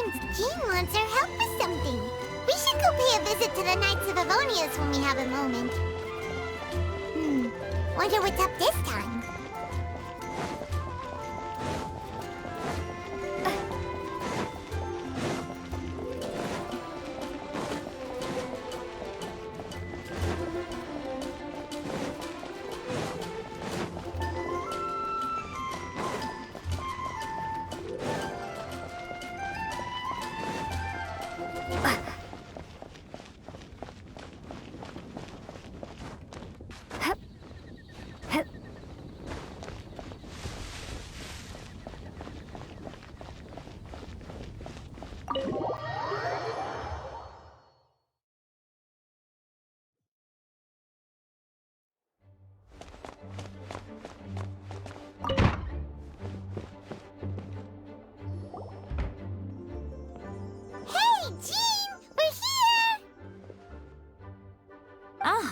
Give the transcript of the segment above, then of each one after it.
seems Jean wants our help with something. We should go pay a visit to the Knights of Favonius when we have a moment. Wonder what's up this time.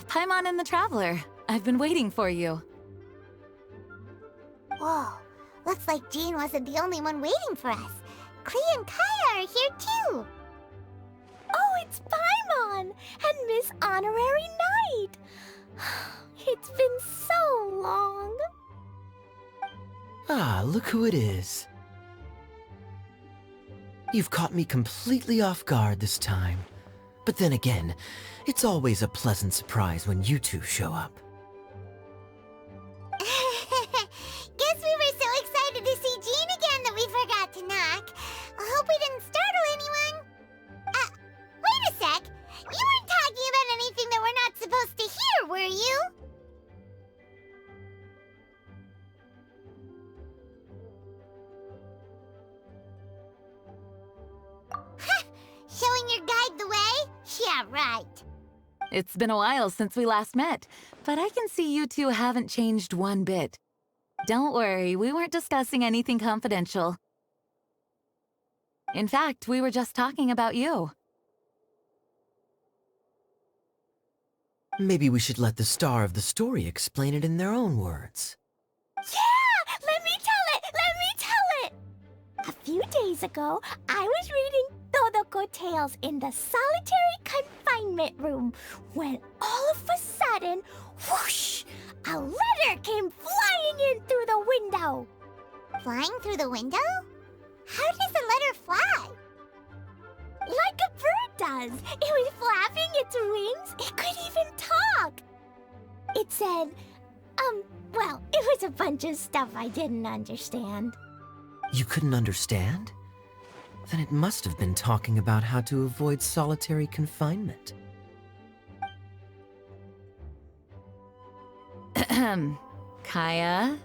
Paimon and the Traveler. I've been waiting for you. Whoa, looks like Jean wasn't the only one waiting for us. Klee and Kaya are here too. Oh, it's Paimon and Miss Honorary Knight. It's been so long. Ah, look who it is. You've caught me completely off guard this time. But then again, it's always a pleasant surprise when you two show up. Guess we were so excited to see Jean again that we forgot to knock. I hope we didn't startle anyone. Wait a sec. You weren't talking about anything that we're not supposed to hear, were you? Showing your guide the way? Yeah, right. It's been a while since we last met, but I can see you two haven't changed one bit. Don't worry, we weren't discussing anything confidential. In fact, we were just talking about you. Maybe we should let the star of the story explain it in their own words. Yeah! Let me tell it! Let me tell it! A few days ago, I was reading Todoko Tales in the solitary confinement room when all of a sudden, whoosh! A letter came flying in through the window. Flying through the window? How does a letter fly? Like a bird does. It was flapping its wings. It could even talk. It said, well, it was a bunch of stuff I didn't understand. You couldn't understand? Then it must have been talking about how to avoid solitary confinement. Kaya?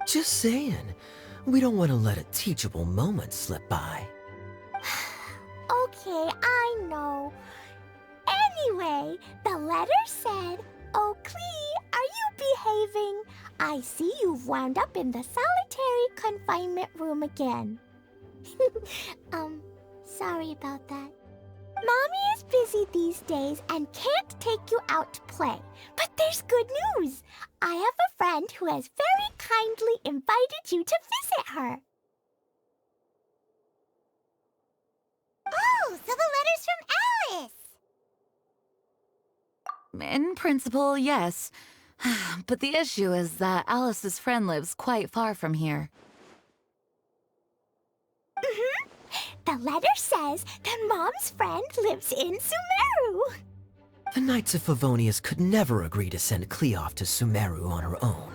Just saying. We don't want to let a teachable moment slip by. Okay, I know. Anyway, the letter said, "Oh, Klee, are you behaving? I see you've wound up in the solitary confinement room again." Sorry about that. Mommy is busy these days and can't take you out to play. But there's good news. I have a friend who has very kindly invited you to visit her. Oh, so the letter's from Alice! In principle, yes. But the issue is that Alice's friend lives quite far from here. The letter says that Mom's friend lives in Sumeru. The Knights of Favonius could never agree to send Klee off to Sumeru on her own,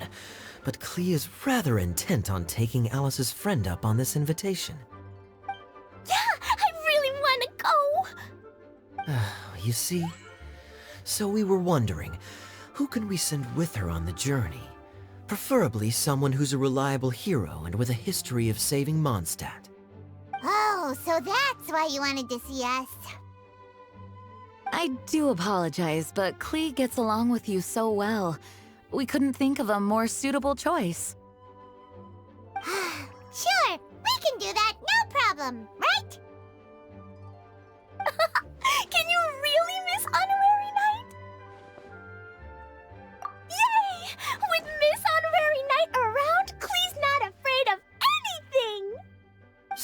but Klee is rather intent on taking Alice's friend up on this invitation. Yeah, I really want to go. You see? So we were wondering, who can we send with her on the journey? Preferably someone who's a reliable hero and with a history of saving Mondstadt. Oh, so that's why you wanted to see us. I do apologize, but Klee gets along with you so well. We couldn't think of a more suitable choice. Sure, we can do that, no problem, right? Can you really, Miss Honorary Knight? Yay! With Miss Honorary Knight around, Klee's not afraid of anything!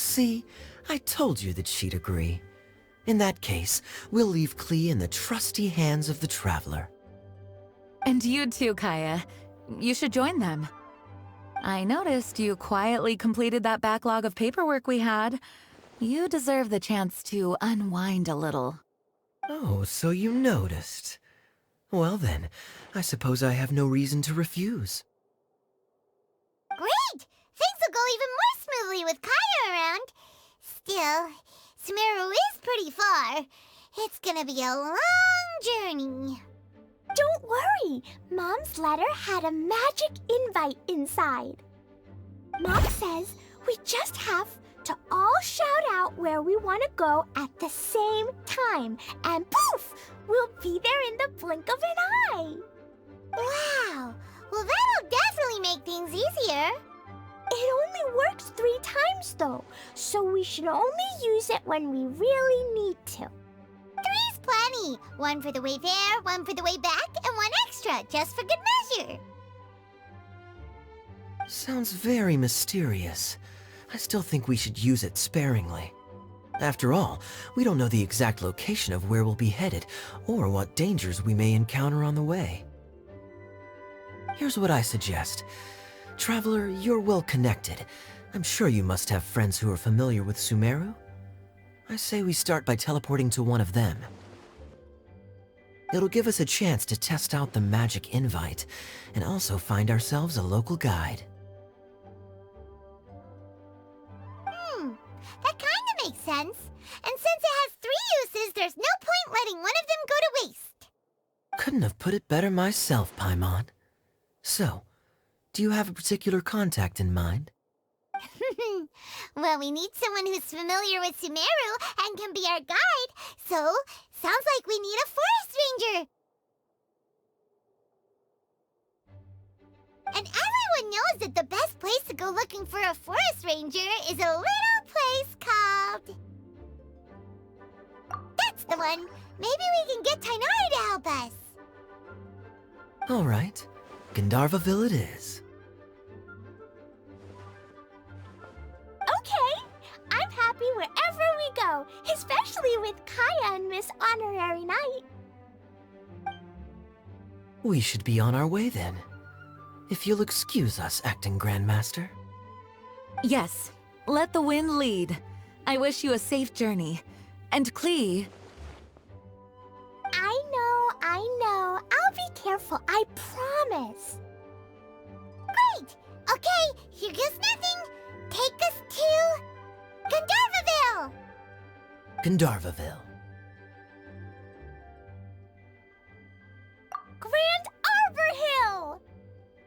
See, I told you that she'd agree. In that case, we'll leave Klee in the trusty hands of the Traveler. And you too, Kaya. You should join them. I noticed you quietly completed that backlog of paperwork we had. You deserve the chance to unwind a little. Oh, so you noticed. Well then, I suppose I have no reason to refuse. Great! Things will go even more smoothly with Kaya around. Still, Sumeru is pretty far. It's gonna be a long journey. Don't worry, Mom's letter had a magic invite inside. Mom says we just have to all shout out where we want to go at the same time, and poof, we'll be there in the blink of an eye. Wow! Well, that'll definitely make things easier. It only works 3 times though, so we should only use it when we really need to. 3's plenty. 1 for the way there, 1 for the way back, and 1 extra, just for good measure. Sounds very mysterious. I still think we should use it sparingly. After all, we don't know the exact location of where we'll be headed, or what dangers we may encounter on the way. Here's what I suggest. Traveler, you're well connected. I'm sure you must have friends who are familiar with Sumeru. I say we start by teleporting to one of them. It'll give us a chance to test out the magic invite, and also find ourselves a local guide. That kinda makes sense. And since it has 3 uses, there's no point letting one of them go to waste. Couldn't have put it better myself, Paimon. So, do you have a particular contact in mind? Well, we need someone who's familiar with Sumeru and can be our guide, so sounds like we need a forest ranger. And everyone knows that the best place to go looking for a forest ranger is a little place called... That's the one! Maybe we can get Tainari to help us. All right, Gandharvaville it is. Okay, I'm happy wherever we go, especially with Kaya and Miss Honorary Knight. We should be on our way then. If you'll excuse us, Acting Grandmaster. Yes, let the wind lead. I wish you a safe journey. And Klee... I know. I'll be careful, I promise. Great! Okay, here goes nothing. Take us to... Gandharvaville! Gandharvaville. Grand Arbor Hill!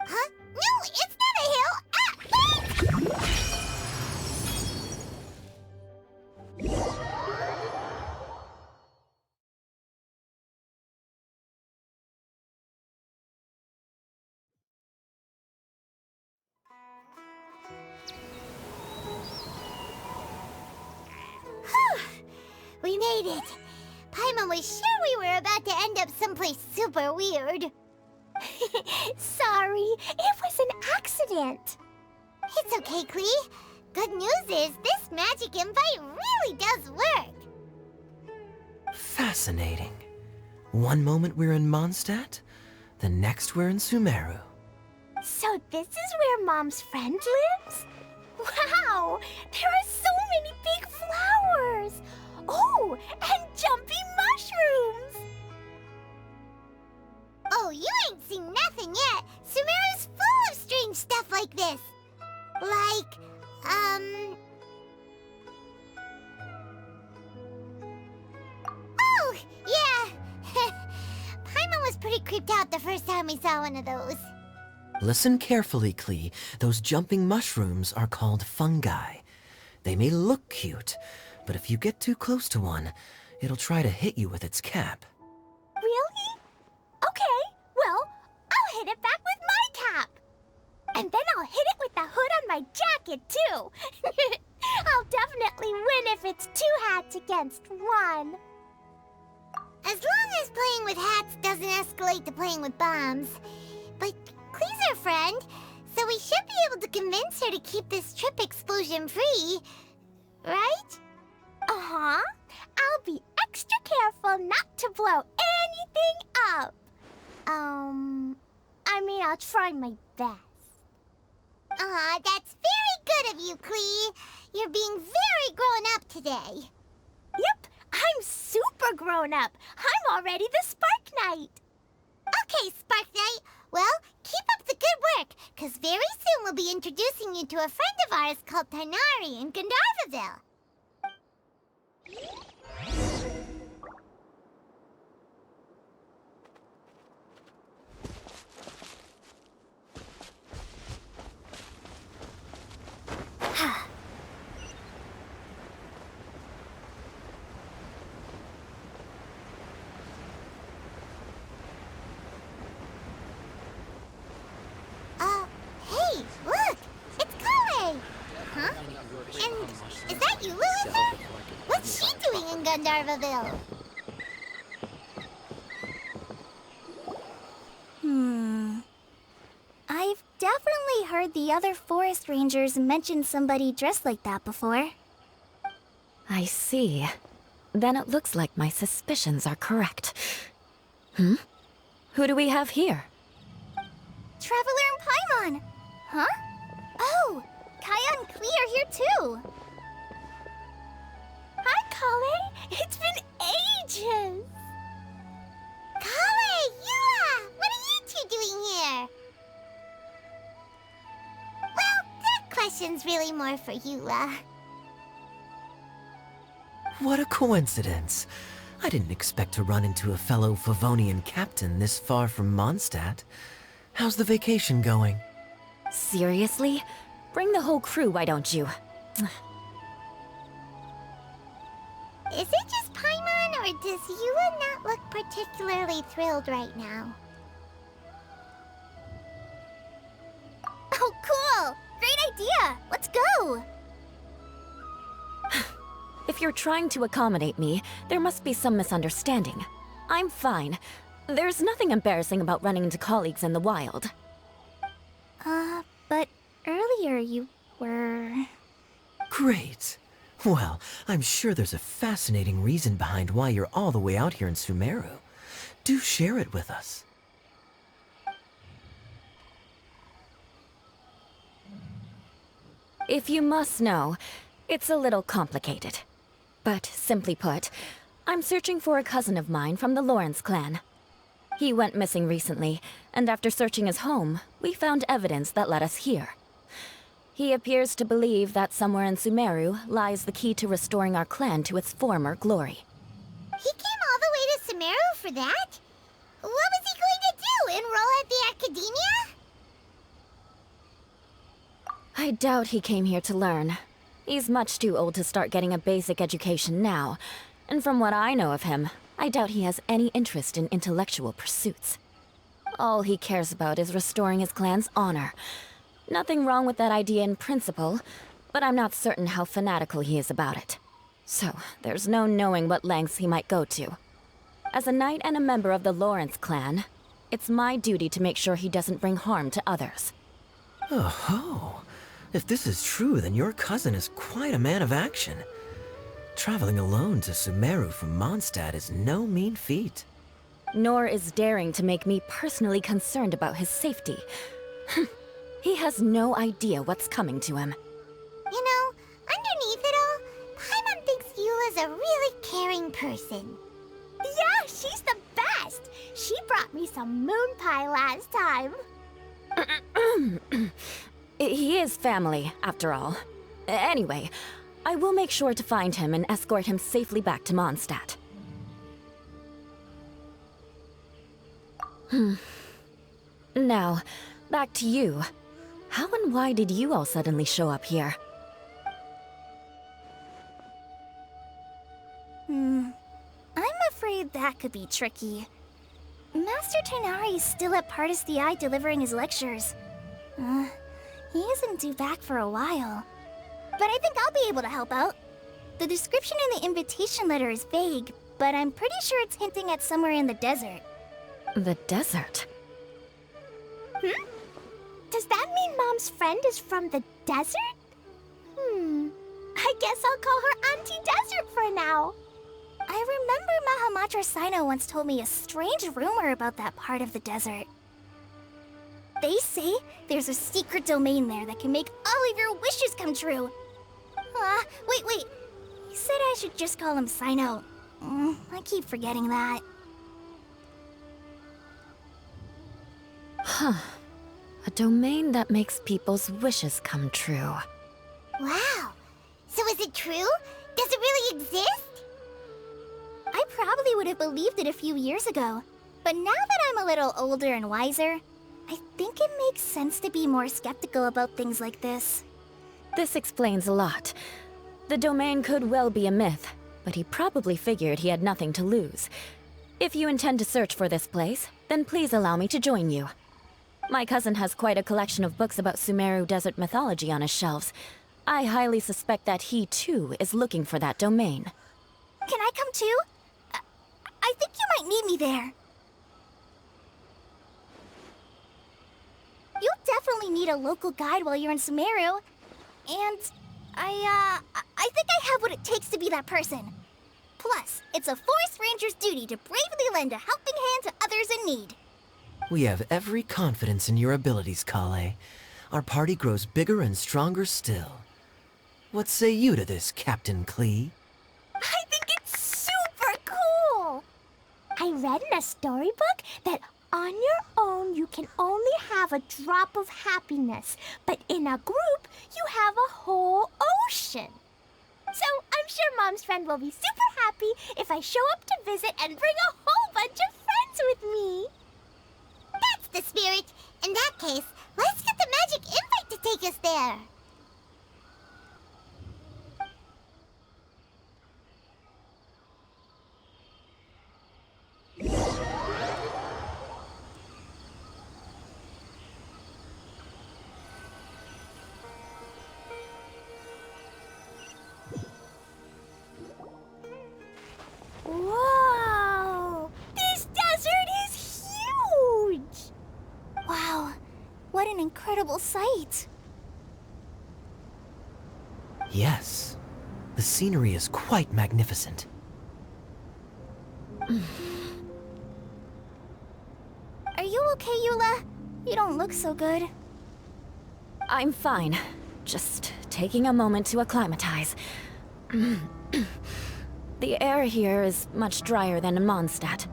Huh? No, it's not a hill! Ah! We made it. Paimon was sure we were about to end up someplace super weird. Sorry, it was an accident. It's okay, Klee. Good news is this magic invite really does work. Fascinating. One moment we're in Mondstadt, the next we're in Sumeru. So this is where Mom's friend lives? Wow, there are so many big flowers. Oh, and jumpy mushrooms. Oh, you ain't seen nothing yet. Sumeru's full of strange stuff like this. Like, Oh, yeah. Paimon was pretty creeped out the first time we saw one of those. Listen carefully, Klee. Those jumping mushrooms are called fungi. They may look cute, but if you get too close to one, it'll try to hit you with its cap. Really? Okay, well, I'll hit it back with my cap. And then I'll hit it with the hood on my jacket, too. I'll definitely win if it's 2 hats against 1. As long as playing with hats doesn't escalate to playing with bombs. But Klee's our friend, so we should be able to convince her to keep this trip explosion-free. right? Uh-huh. I'll be extra careful not to blow anything up. I'll try my best. Aw, that's very good of you, Klee. You're being very grown up today. Yep, I'm super grown up. I'm already the Spark Knight. Okay, Spark Knight. Well, keep up the good work, because very soon we'll be introducing you to a friend of ours called Tighnari in Gandharvaville. Hey, look! It's Kale! Huh? And is that you, Lilith? What's she doing in Gandharvaville? I've definitely heard the other forest rangers mention somebody dressed like that before. I see. Then it looks like my suspicions are correct. Who do we have here? Traveler and Paimon! Huh? Oh! Kaya and Klee are here too! Hi, Kale! It's been ages! Kale! Yua! What are you two doing here? Well, that question's really more for Yula. What a coincidence. I didn't expect to run into a fellow Favonian captain this far from Mondstadt. How's the vacation going? Seriously? Bring the whole crew, why don't you? Is it just Paimon, or does Yula not look particularly thrilled right now? Oh, cool! Great idea! Let's go! If you're trying to accommodate me, there must be some misunderstanding. I'm fine. There's nothing embarrassing about running into colleagues in the wild. But earlier you were... Great. Well, I'm sure there's a fascinating reason behind why you're all the way out here in Sumeru. Do share it with us. If you must know, it's a little complicated. But simply put, I'm searching for a cousin of mine from the Lawrence clan. He went missing recently, and after searching his home, we found evidence that led us here. He appears to believe that somewhere in Sumeru lies the key to restoring our clan to its former glory. He came all the way to Sumeru for that? What was he going to do, enroll at the academia? I doubt he came here to learn. He's much too old to start getting a basic education now, and from what I know of him, I doubt he has any interest in intellectual pursuits. All he cares about is restoring his clan's honor. Nothing wrong with that idea in principle, but I'm not certain how fanatical he is about it. So, there's no knowing what lengths he might go to. As a knight and a member of the Lawrence clan, it's my duty to make sure he doesn't bring harm to others. Oh-ho. If this is true, then your cousin is quite a man of action. Traveling alone to Sumeru from Mondstadt is no mean feat. Nor is daring to make me personally concerned about his safety. He has no idea what's coming to him. You know, underneath it all, Paimon thinks Yula's a really caring person. Yeah, she's the best! She brought me some moon pie last time. He is family, after all. Anyway, I will make sure to find him and escort him safely back to Mondstadt. Now, back to you. How and why did you all suddenly show up here? I'm afraid that could be tricky. Master Tighnari is still at Partis the Eye delivering his lectures. He isn't due back for a while. But I think I'll be able to help out. The description in the invitation letter is vague, but I'm pretty sure it's hinting at somewhere in the desert. The desert? Does that mean Mom's friend is from the desert? I I guess I'll call her Auntie Desert for now. I remember Mahamatra Sino once told me a strange rumor about that part of the desert. They say there's a secret domain there that can make all of your wishes come true. Wait. He said I should just call him Sino. I keep forgetting that. Huh. A domain that makes people's wishes come true. Wow. So is it true? Does it really exist? I probably would have believed it a few years ago. But now that I'm a little older and wiser, I think it makes sense to be more skeptical about things like this. This explains a lot. The domain could well be a myth, but he probably figured he had nothing to lose. If you intend to search for this place, then please allow me to join you. My cousin has quite a collection of books about Sumeru desert mythology on his shelves. I highly suspect that he, too, is looking for that domain. Can I come too? I think you might need me there. You'll definitely need a local guide while you're in Sumeru. And I think I have what it takes to be that person. Plus, it's a forest ranger's duty to bravely lend a helping hand to others in need. We have every confidence in your abilities, Kale. Our party grows bigger and stronger still. What say you to this, Captain Klee? I think it's super cool! I read in a storybook that on your own you can only have a drop of happiness, but in a group you have a whole ocean. So I'm sure Mom's friend will be super happy if I show up to visit and bring a whole bunch of friends with me. That's the spirit. In that case, let's get the magic invite to take us there. Whoa! This desert is huge! Wow, what an incredible sight. Yes. The scenery is quite magnificent. Are you okay, Eula? You don't look so good. I'm fine. Just taking a moment to acclimatize. The air here is much drier than in Mondstadt.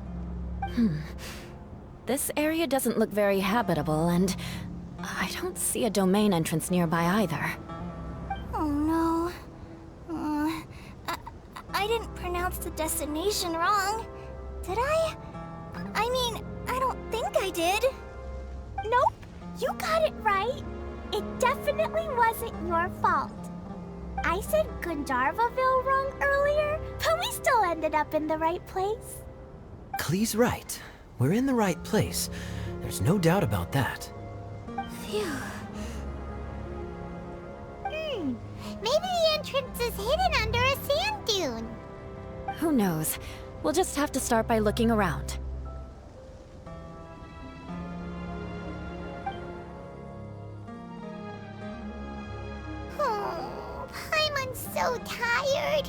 This area doesn't look very habitable, and I don't see a domain entrance nearby either. Oh no. I didn't pronounce the destination wrong. Did I? I mean, I don't think I did. Nope, you got it right. It definitely wasn't your fault. I said Gandharvaville wrong earlier, but we still ended up in the right place. Klee's right. We're in the right place. There's no doubt about that. Phew. Maybe the entrance is hidden under a sand dune. Who knows? We'll just have to start by looking around. Oh, Paimon's so tired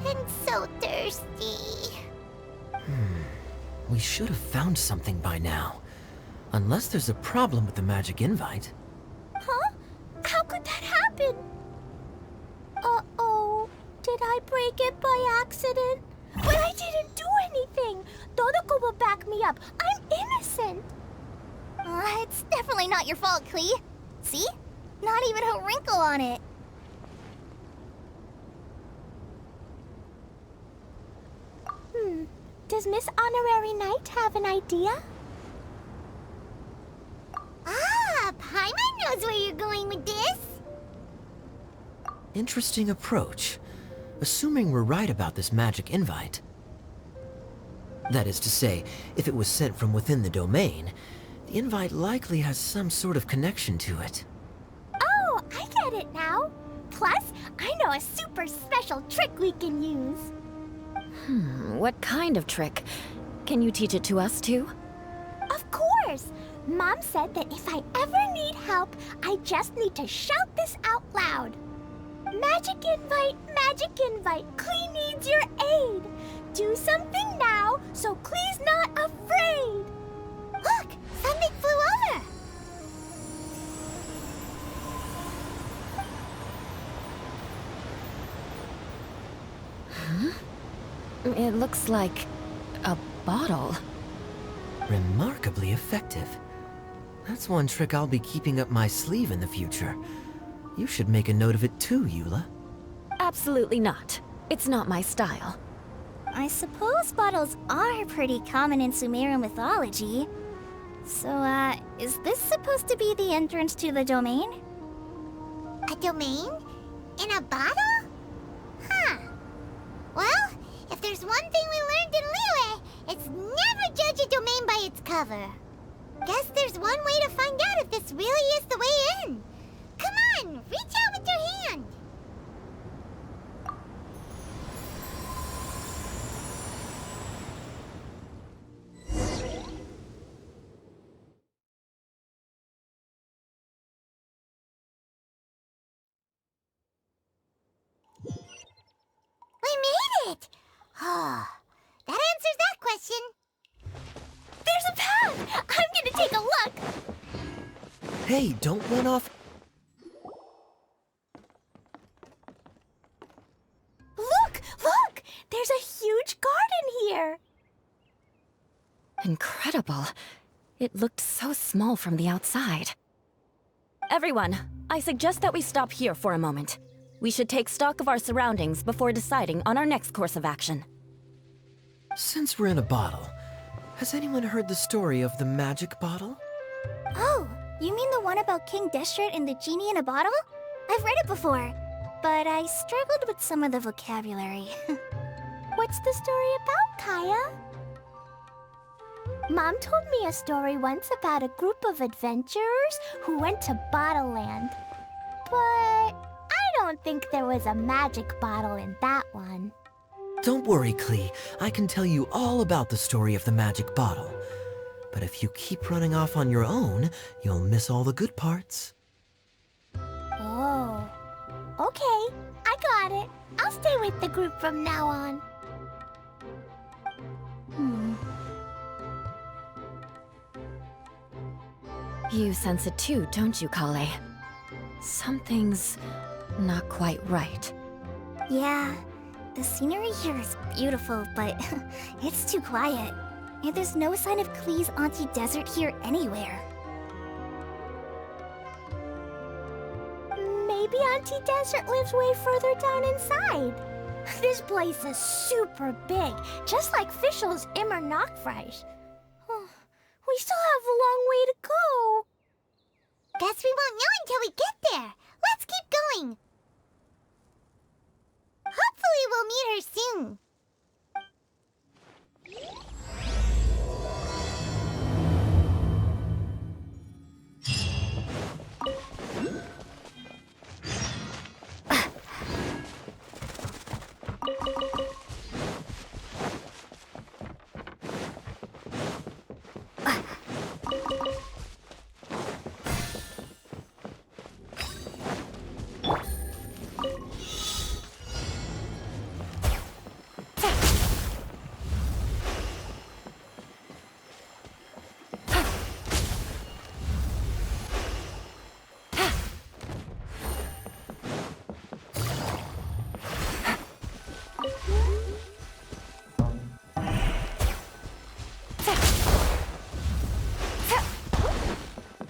and so thirsty. We should have found something by now. Unless there's a problem with the magic invite. Huh? How could that happen? Uh-oh. Did I break it by accident? But I didn't do anything. Todoko will back me up. I'm innocent. It's definitely not your fault, Klee. See? Not even a wrinkle on it. Does Miss Honorary Knight have an idea? Ah, Paimon knows where you're going with this. Interesting approach. Assuming we're right about this magic invite. That is to say, if it was sent from within the domain, the invite likely has some sort of connection to it. Oh, I get it now. Plus, I know a super special trick we can use. What kind of trick? Can you teach it to us too? Of course! Mom said that if I ever need help, I just need to shout this out loud. Magic invite, magic invite. Klee needs your aid. Do something now, so Klee's not afraid. Look! Something flew over! It looks like a bottle. Remarkably effective. That's one trick I'll be keeping up my sleeve in the future. You should make a note of it too, Eula. Absolutely not. It's not my style. I suppose bottles are pretty common in Sumerian mythology. So, is this supposed to be the entrance to the domain? A domain? In a bottle? Huh. Well, if there's one thing we learned in Liyue, it's never judge a domain by its cover. Guess there's one way to find out if this really is the way in. Come on, reach out with your hand. We made it! Oh, that answers that question. There's a path! I'm gonna take a look! Hey, don't run off. Look! Look! There's a huge garden here! Incredible. It looked so small from the outside. Everyone, I suggest that we stop here for a moment. We should take stock of our surroundings before deciding on our next course of action. Since we're in a bottle, has anyone heard the story of the magic bottle? Oh, you mean the one about King Deshret and the genie in a bottle? I've read it before, but I struggled with some of the vocabulary. What's the story about, Kaya? Mom told me a story once about a group of adventurers who went to Bottle Land. But I don't think there was a magic bottle in that one. Don't worry, Klee. I can tell you all about the story of the magic bottle. But if you keep running off on your own, you'll miss all the good parts. Oh. Okay, I got it. I'll stay with the group from now on. You sense it too, don't you, Kale? Something's not quite right. Yeah, the scenery here is beautiful, but it's too quiet. And there's no sign of Klee's Auntie Desert here anywhere. Maybe Auntie Desert lives way further down inside. This place is super big, just like Fischl's Immer Nachfreis. We still have a long way to go. Guess we won't know until we get there. Let's keep going. Hopefully we'll meet her soon.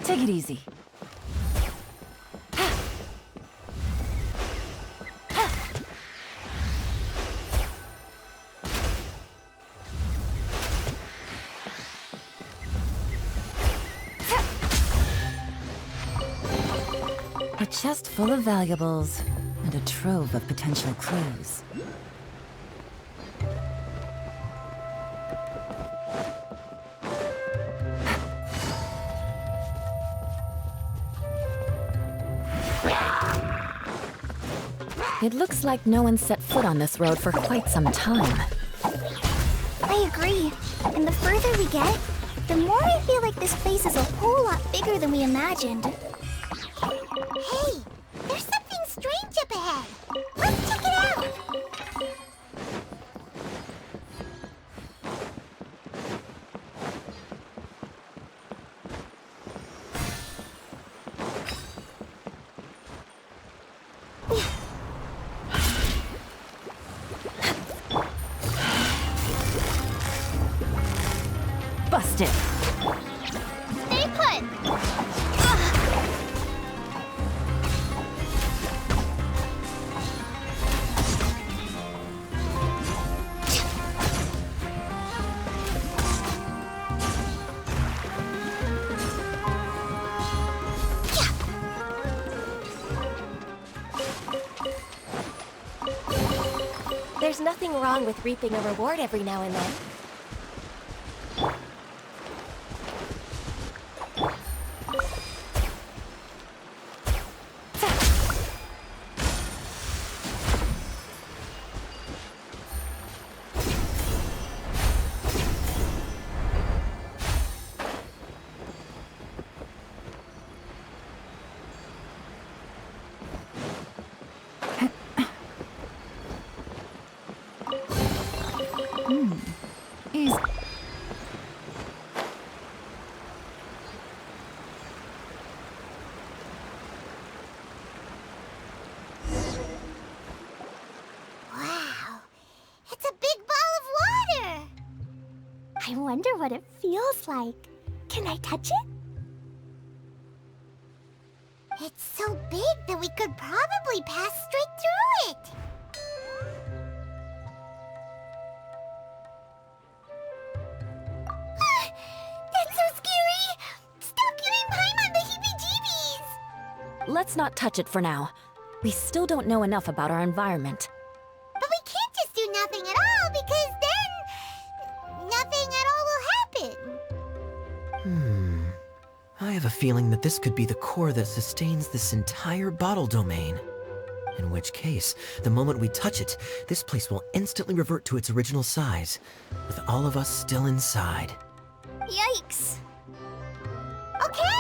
Take it easy. A chest full of valuables and a trove of potential clues. It looks like no one set foot on this road for quite some time. I agree. And the further we get, the more I feel like this place is a whole lot bigger than we imagined. Hey, there's something strange up ahead. it. Stay put! There's nothing wrong with reaping a reward every now and then. Easy. Wow, it's a big ball of water! I wonder what it feels like. Can I touch it? It's so big that we could probably pass straight through it. That's so scary! Stop giving Paimon the heebie-jeebies! Let's not touch it for now. We still don't know enough about our environment. But we can't just do nothing at all, because then nothing at all will happen. I have a feeling that this could be the core that sustains this entire bottle domain. In which case, the moment we touch it, this place will instantly revert to its original size, with all of us still inside. Yikes! Okay.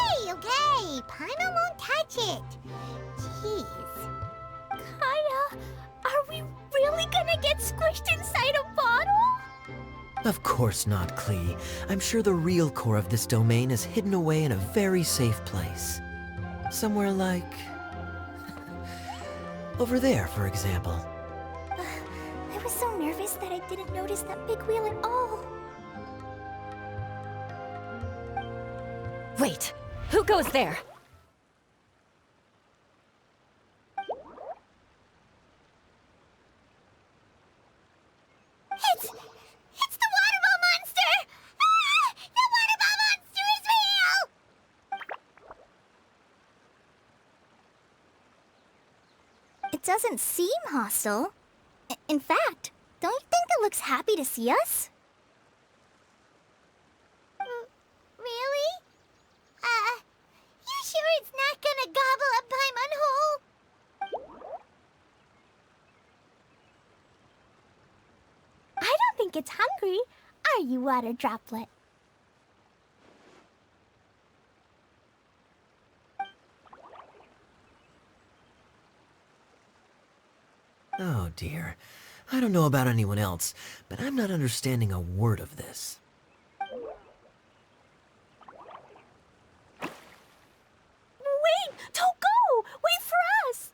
Paimon won't touch it. Jeez. Kaya, are we really gonna get squished inside a bottle? Of course not, Klee. I'm sure the real core of this domain is hidden away in a very safe place. Somewhere like... over there, for example. I was so nervous that I didn't notice that big wheel at all. Wait, who goes there? It's the water ball monster! Ah! The water ball monster is real! It doesn't seem hostile. In fact, don't you think it looks happy to see us? Really? You sure it's not gonna gobble up Paimon whole? I don't think it's hungry. Are you, Water Droplet? Oh dear. I don't know about anyone else, but I'm not understanding a word of this. Wait! Don't go! Wait for us!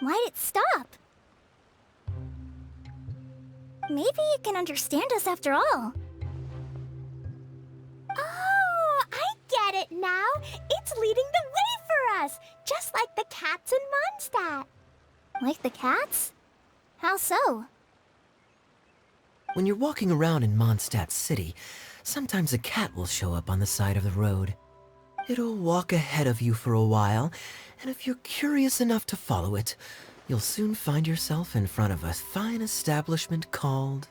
Why'd it stop? Maybe it can understand us after all. Oh, I get it now. It's leading the way for us, just like the cats in Mondstadt. Like the cats? How so? When you're walking around in Mondstadt City, sometimes a cat will show up on the side of the road. It'll walk ahead of you for a while, and if you're curious enough to follow it, you'll soon find yourself in front of a fine establishment called...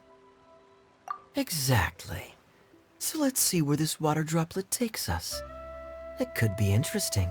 Exactly. So let's see where this water droplet takes us. It could be interesting.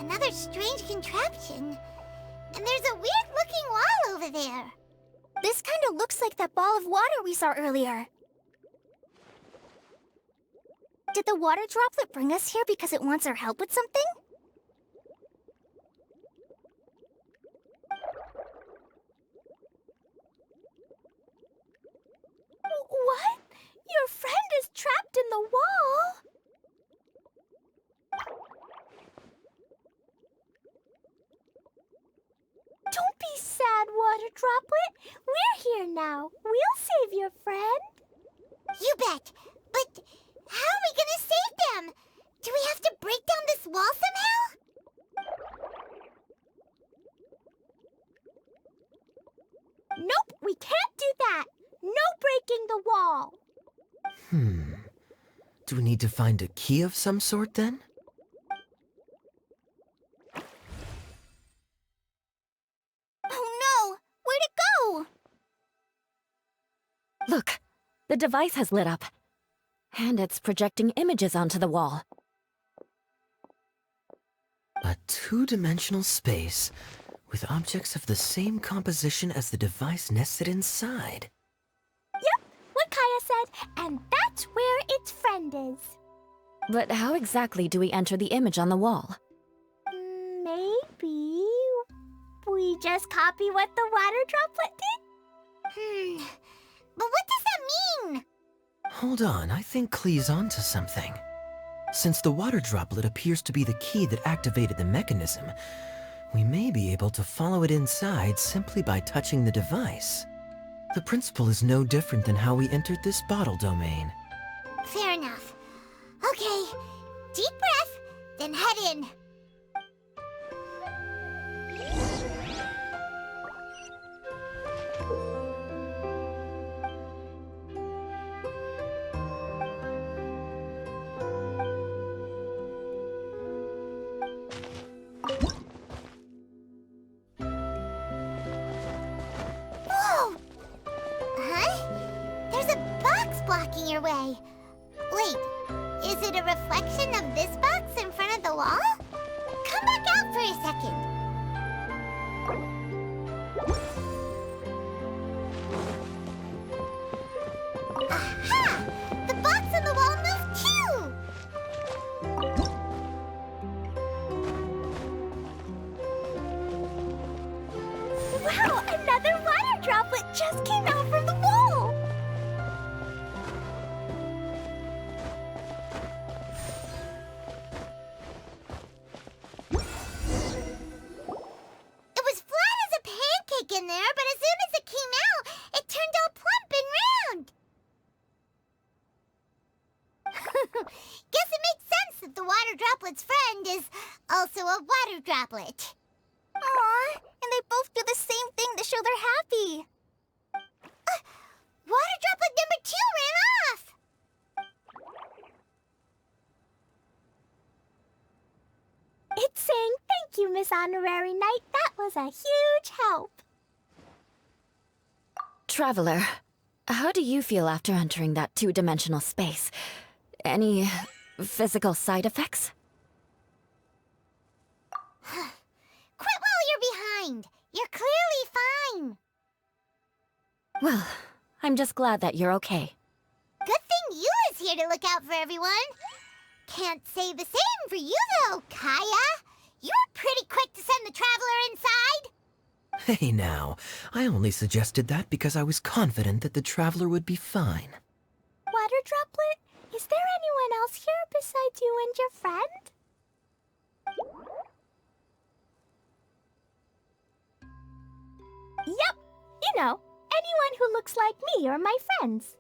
Another strange contraption. And there's a weird-looking wall over there. This kind of looks like that ball of water we saw earlier. Did the water droplet bring us here because it wants our help with something? What? Your friend is trapped in the wall? Don't be sad, Water Droplet. We're here now. We'll save your friend. You bet. But how are we gonna save them? Do we have to break down this wall somehow? Nope, we can't do that. No breaking the wall. Do we need to find a key of some sort then? Oh no! Where'd it go? Look, the device has lit up. And it's projecting images onto the wall. A two-dimensional space with objects of the same composition as the device nested inside. Yep, what Kaya said, and that's where its friend is. But how exactly do we enter the image on the wall? Maybe we just copy what the water droplet did? But what does that mean? Hold on, I think Klee's onto something. Since the water droplet appears to be the key that activated the mechanism, we may be able to follow it inside simply by touching the device. The principle is no different than how we entered this bottle domain. Fair enough. Okay, deep breath, then head in. Whoa! Huh? There's a box blocking your way. Wait, is it a reflection of this box in front of the wall? Come back out for a second. Aha! The box on the wall moved too! Wow, another water droplet just came out from the wall! It was flat as a pancake in there, but as soon as it came out, it turned all plump and round. Guess it makes sense that the water droplet's friend is also a water droplet. Aw, and they both do the same thing to show they're happy. Water droplet number 2 ran off. It's saying thank you, Miss Honorary Knight. That was a huge help. Traveler, how do you feel after entering that two-dimensional space? Any physical side effects? Quit while you're behind. You're clearly fine. Well, I'm just glad that you're okay. Good thing you is here to look out for everyone. Can't say the same for you, though, Kaya. You were pretty quick to send the traveler inside. Hey now, I only suggested that because I was confident that the traveler would be fine. Water droplet, is there anyone else here besides you and your friend? Yep, you know, anyone who looks like me or my friends.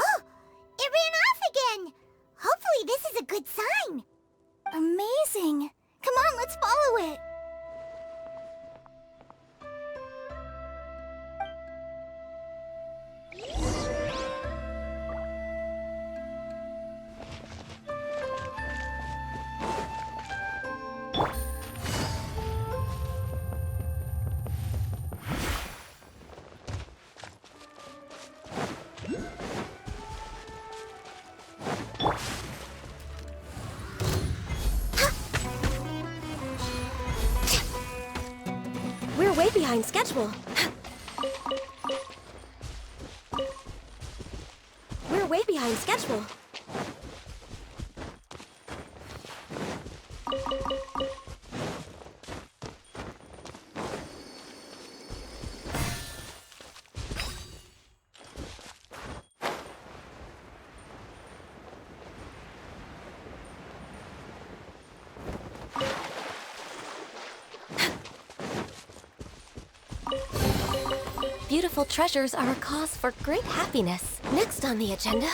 Oh, it ran off again. Hopefully this is a good sign. Amazing. Come on, let's follow it. behind schedule. We're way behind schedule. Beautiful treasures are a cause for great happiness. Next on the agenda...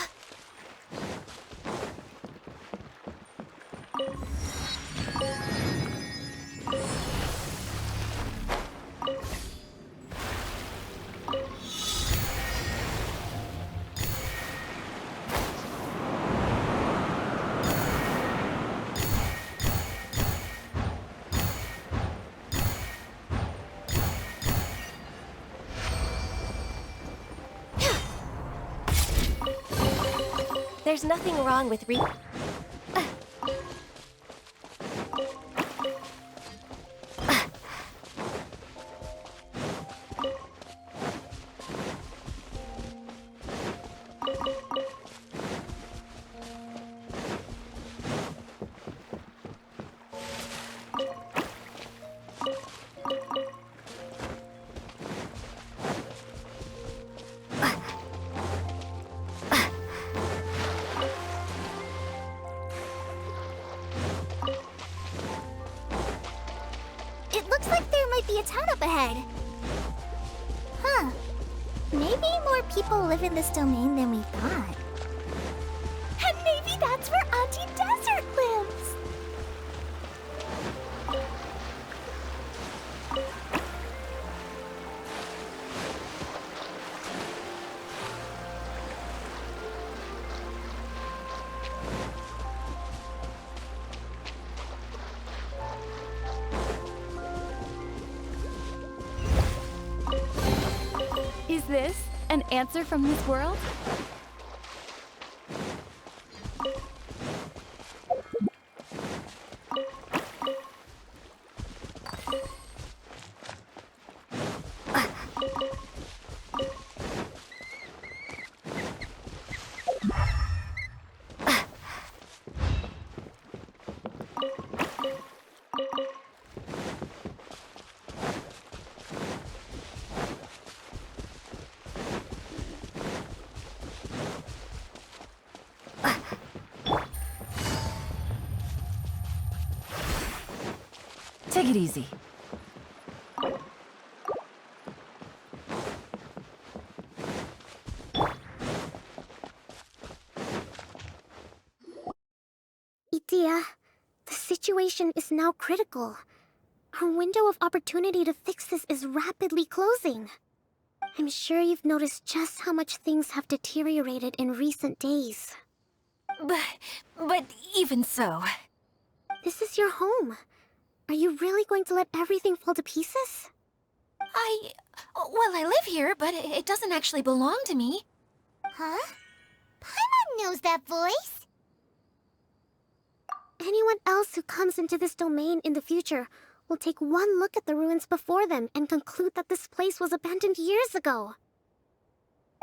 There's nothing wrong with It looks like there might be a town up ahead. Huh. Maybe more people live in this domain than we thought. And maybe that's where Auntie Desert lives! Is this an answer from this world? Take it easy. Itia, the situation is now critical. Our window of opportunity to fix this is rapidly closing. I'm sure you've noticed just how much things have deteriorated in recent days. But even so... This is your home. Are you really going to let everything fall to pieces? Well, I live here, but it doesn't actually belong to me. Huh? Paimon knows that voice. Anyone else who comes into this domain in the future will take one look at the ruins before them and conclude that this place was abandoned years ago.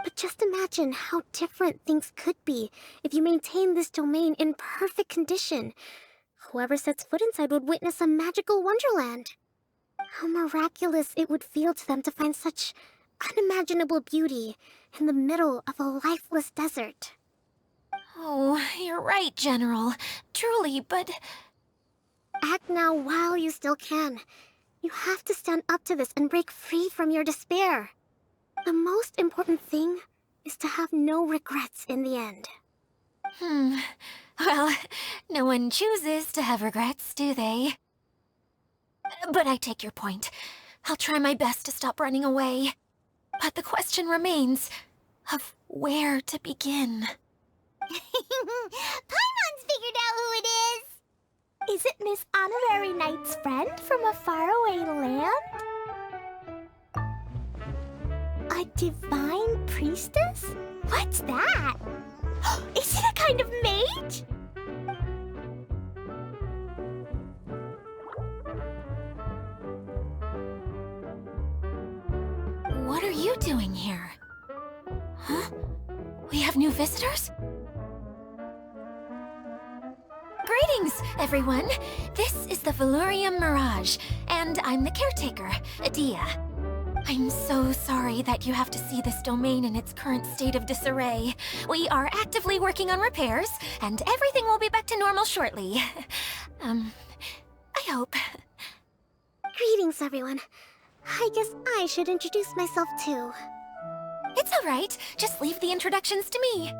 But just imagine how different things could be if you maintain this domain in perfect condition. Whoever sets foot inside would witness a magical wonderland. How miraculous it would feel to them to find such unimaginable beauty in the middle of a lifeless desert. Oh, you're right, General. Truly, but... Act now while you still can. You have to stand up to this and break free from your despair. The most important thing is to have no regrets in the end. Well, no one chooses to have regrets, do they? But I take your point. I'll try my best to stop running away. But the question remains of where to begin. Paimon's figured out who it is! Is it Miss Honorary Knight's friend from a faraway land? A divine priestess? What's that? Is it a kind of mage? Huh? We have new visitors? Greetings, everyone. This is the Veluriyam Mirage, and I'm the caretaker, Adia. I'm so sorry that you have to see this domain in its current state of disarray. We are actively working on repairs, and everything will be back to normal shortly. I hope. Greetings, everyone. I guess I should introduce myself too. It's all right. Just leave the introductions to me.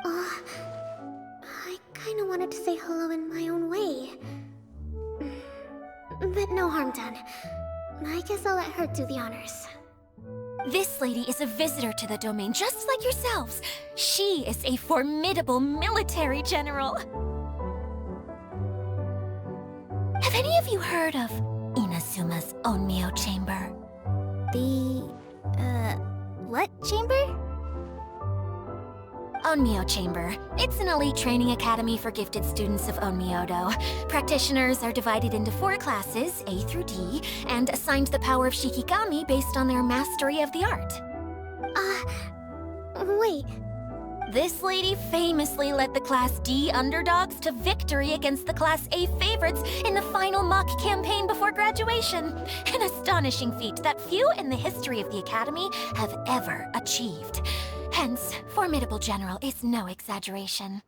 I kinda wanted to say hello in my own way. But no harm done. I guess I'll let her do the honors. This lady is a visitor to the domain, just like yourselves. She is a formidable military general. Have any of you heard of Inazuma's Onmyo Chamber? What chamber? Onmyo Chamber. It's an elite training academy for gifted students of Onmyodo. Practitioners are divided into 4 classes, A through D, and assigned the power of Shikigami based on their mastery of the art. Wait. This lady famously led the Class D underdogs to victory against the Class A favorites in the final mock campaign before graduation. An astonishing feat that few in the history of the Academy have ever achieved. Hence, formidable general is no exaggeration.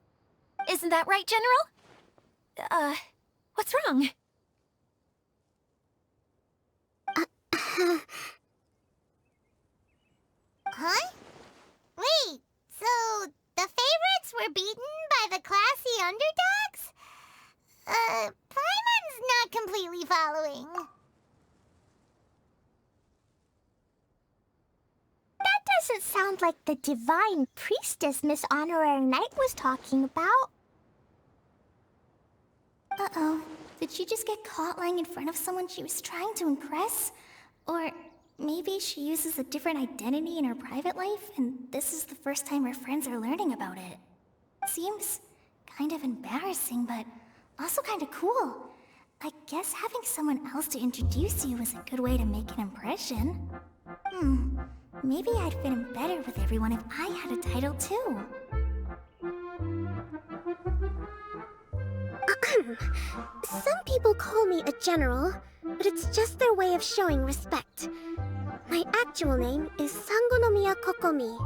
Isn't that right, General? What's wrong? Huh? Wait, so the favorites were beaten by the classy underdogs? Paimon's not completely following. That doesn't sound like the divine priestess Miss Honorary Knight was talking about. Uh-oh. Did she just get caught lying in front of someone she was trying to impress? Or maybe she uses a different identity in her private life, and this is the first time her friends are learning about it. Seems kind of embarrassing, but also kind of cool. I guess having someone else to introduce you is a good way to make an impression. Maybe I'd fit in better with everyone if I had a title too. Some people call me a general, but it's just their way of showing respect. My actual name is Sangonomiya Kokomi.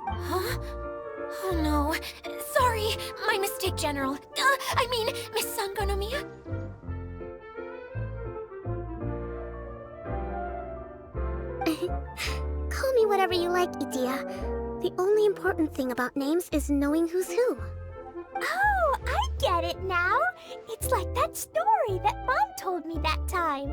Huh? Oh no. Sorry, my mistake, General. I mean, Miss Sangonomiya. Call me whatever you like, Idia. The only important thing about names is knowing who's who. Oh, I get it now. It's like that story that Mom told me that time.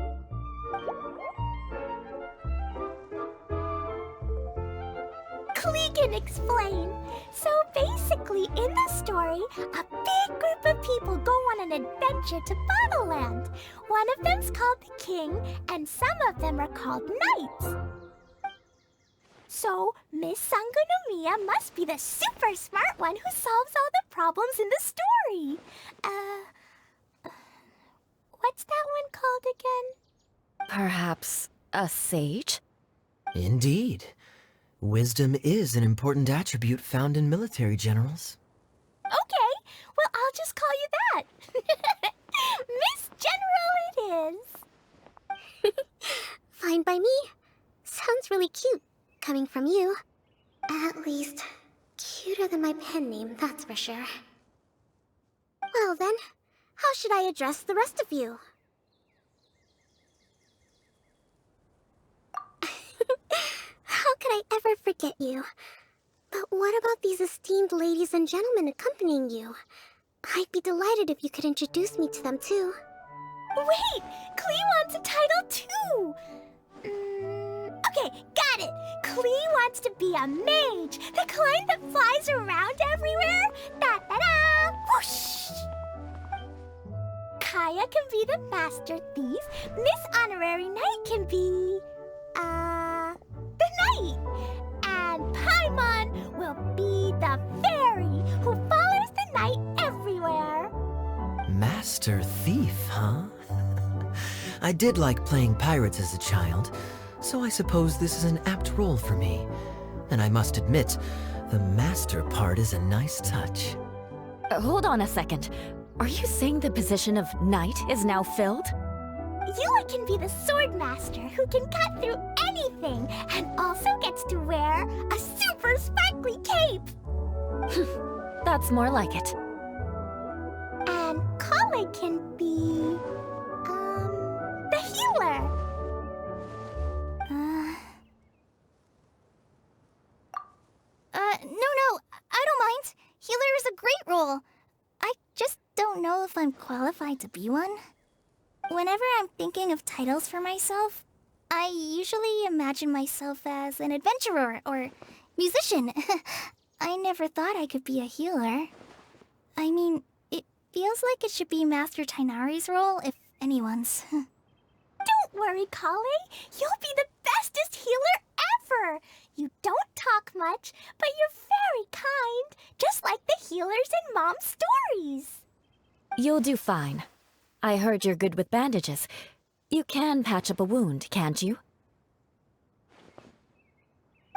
Klee can explain. So basically, in the story, a big group of people go on an adventure to Bottleland. One of them's called the King, and some of them are called Knights. So, Miss Sangonomiya must be the super smart one who solves all the problems in the story. What's that one called again? Perhaps a sage? Indeed. Wisdom is an important attribute found in military generals. Okay, well, I'll just call you that. Miss General it is. Fine by me. Sounds really cute, coming from you. At least, cuter than my pen name, that's for sure. Well then, how should I address the rest of you? How could I ever forget you? But what about these esteemed ladies and gentlemen accompanying you? I'd be delighted if you could introduce me to them too. Wait, Klee wants a title too. Okay, got it. Klee wants to be a mage, the kind that flies around everywhere. Da-da-da! Whoosh! Kaya can be the master thief. Miss Honorary Knight can be... the knight. And Paimon will be the fairy who follows the knight everywhere. Master Thief, huh? I did like playing pirates as a child, so I suppose this is an apt role for me. And I must admit, the master part is a nice touch. Hold on a second. Are you saying the position of knight is now filled? You can be the sword master who can cut through anything and also gets to wear a super sparkly cape. That's more like it. And Kale can be... the healer. No, I don't mind. Healer is a great role. I just don't know if I'm qualified to be one. Whenever I'm thinking of titles for myself, I usually imagine myself as an adventurer or musician. I never thought I could be a healer. I mean, it feels like it should be Master Tainari's role, if anyone's. Don't worry, Kale. You'll be the bestest healer ever. You don't talk much, but you're very kind, just like the healers in Mom's stories. You'll do fine. I heard you're good with bandages. You can patch up a wound, can't you?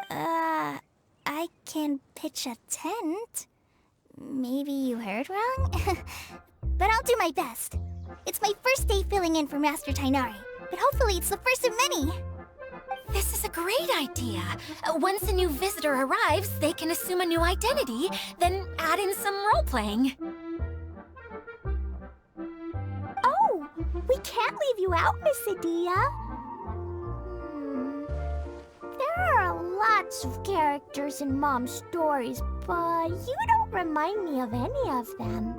I can pitch a tent. Maybe you heard wrong? But I'll do my best. It's my first day filling in for Master Tainari, but hopefully it's the first of many. This is a great idea. Once a new visitor arrives, they can assume a new identity, then add in some role-playing. Oh, we can't leave you out, Miss Adia. There are lots of characters in Mom's stories, but you don't remind me of any of them.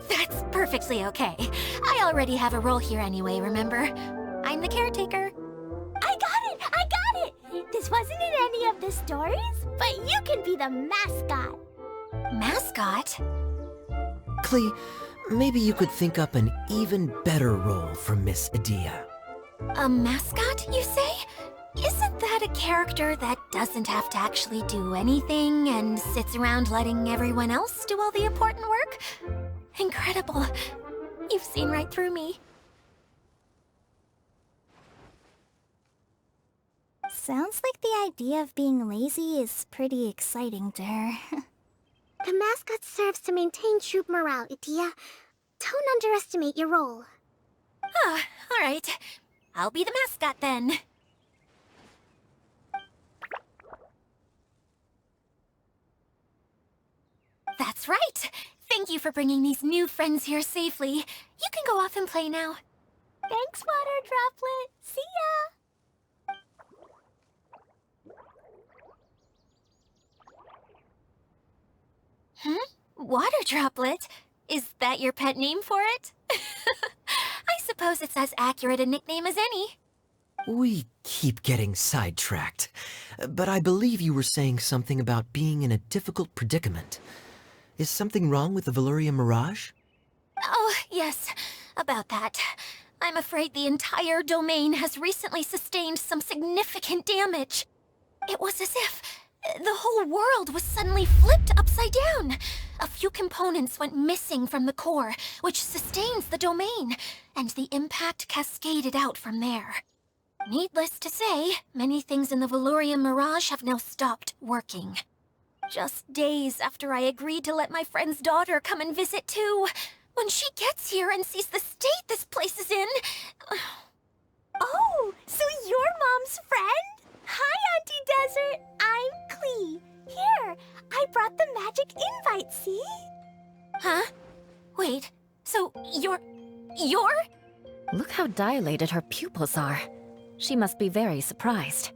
That's perfectly okay. I already have a role here anyway, remember? I'm the caretaker. I got it! I got it! This wasn't in any of the stories, but you can be the mascot. Mascot? Klee, maybe you could think up an even better role for Miss Adia. A mascot, you say? Isn't that a character that doesn't have to actually do anything and sits around letting everyone else do all the important work? Incredible. You've seen right through me. Sounds like the idea of being lazy is pretty exciting to her. The mascot serves to maintain troop morale, Adia. Don't underestimate your role. Ah, all right. I'll be the mascot then. That's right. Thank you for bringing these new friends here safely. You can go off and play now. Thanks, Water Droplet. See ya! Water Droplet? Is that your pet name for it? I suppose it's as accurate a nickname as any. We keep getting sidetracked, but I believe you were saying something about being in a difficult predicament. Is something wrong with the Veluriyam Mirage? Oh, yes, about that. I'm afraid the entire domain has recently sustained some significant damage. It was as if the whole world was suddenly flipped upside down. A few components went missing from the core, which sustains the domain, and the impact cascaded out from there. Needless to say, many things in the Veluriyam Mirage have now stopped working. Just days after I agreed to let my friend's daughter come and visit too. When she gets here and sees the state this place is in... Oh, so you're Mom's friend? Hi, Auntie Desert. I'm Klee. Here, I brought the magic invite, see? Huh? Wait, so you're... Look how dilated her pupils are. She must be very surprised.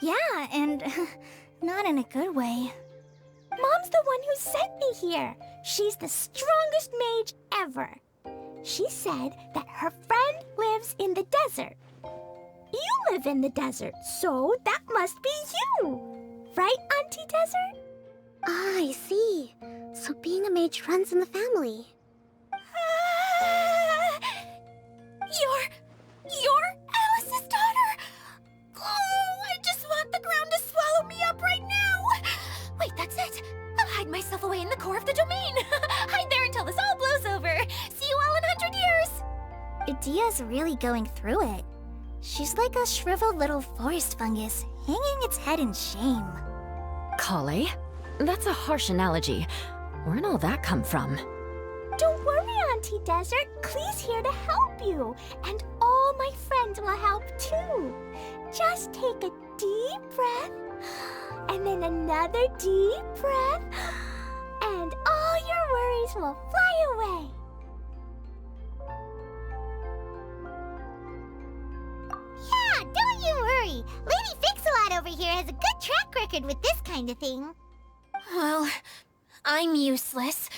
Yeah, and not in a good way. Mom's the one who sent me here. She's the strongest mage ever. She said that her friend lives in the desert. You live in the desert, so that must be you. Right, Auntie Desert? Ah, I see. So being a mage runs in the family. You're Alice's daughter? Oh, I just want the ground to swallow me up right now. Wait, that's it. I'll hide myself away in the core of the domain. Hide there until this all blows over. See you all in 100 years. Adia's really going through it. She's like a shriveled little forest fungus, hanging its head in shame. Kale. That's a harsh analogy. Where'd all that come from? Don't worry, Auntie Desert. Klee's here to help you. And all my friends will help too. Just take a deep breath, and then another deep breath, and all your worries will fly away. Yeah, don't you worry. Lady Fix-a-Lot over here has a good track record with this kind of thing. Well, I'm useless,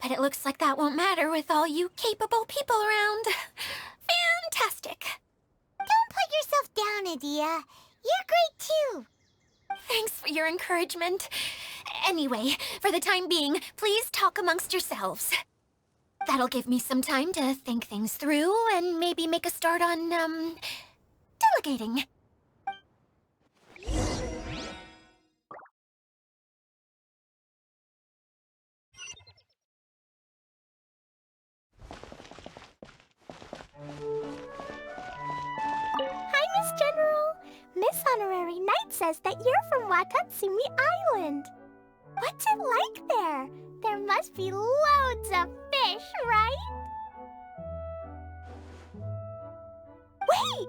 but it looks like that won't matter with all you capable people around. Fantastic. Don't put yourself down, Adia. You're great too. Thanks for your encouragement. Anyway, for the time being, please talk amongst yourselves. That'll give me some time to think things through and maybe make a start on, delegating. Hi, Miss General. Miss Honorary Knight says that you're from Watatsumi Island. What's it like there? There must be loads of fish, right? Wait!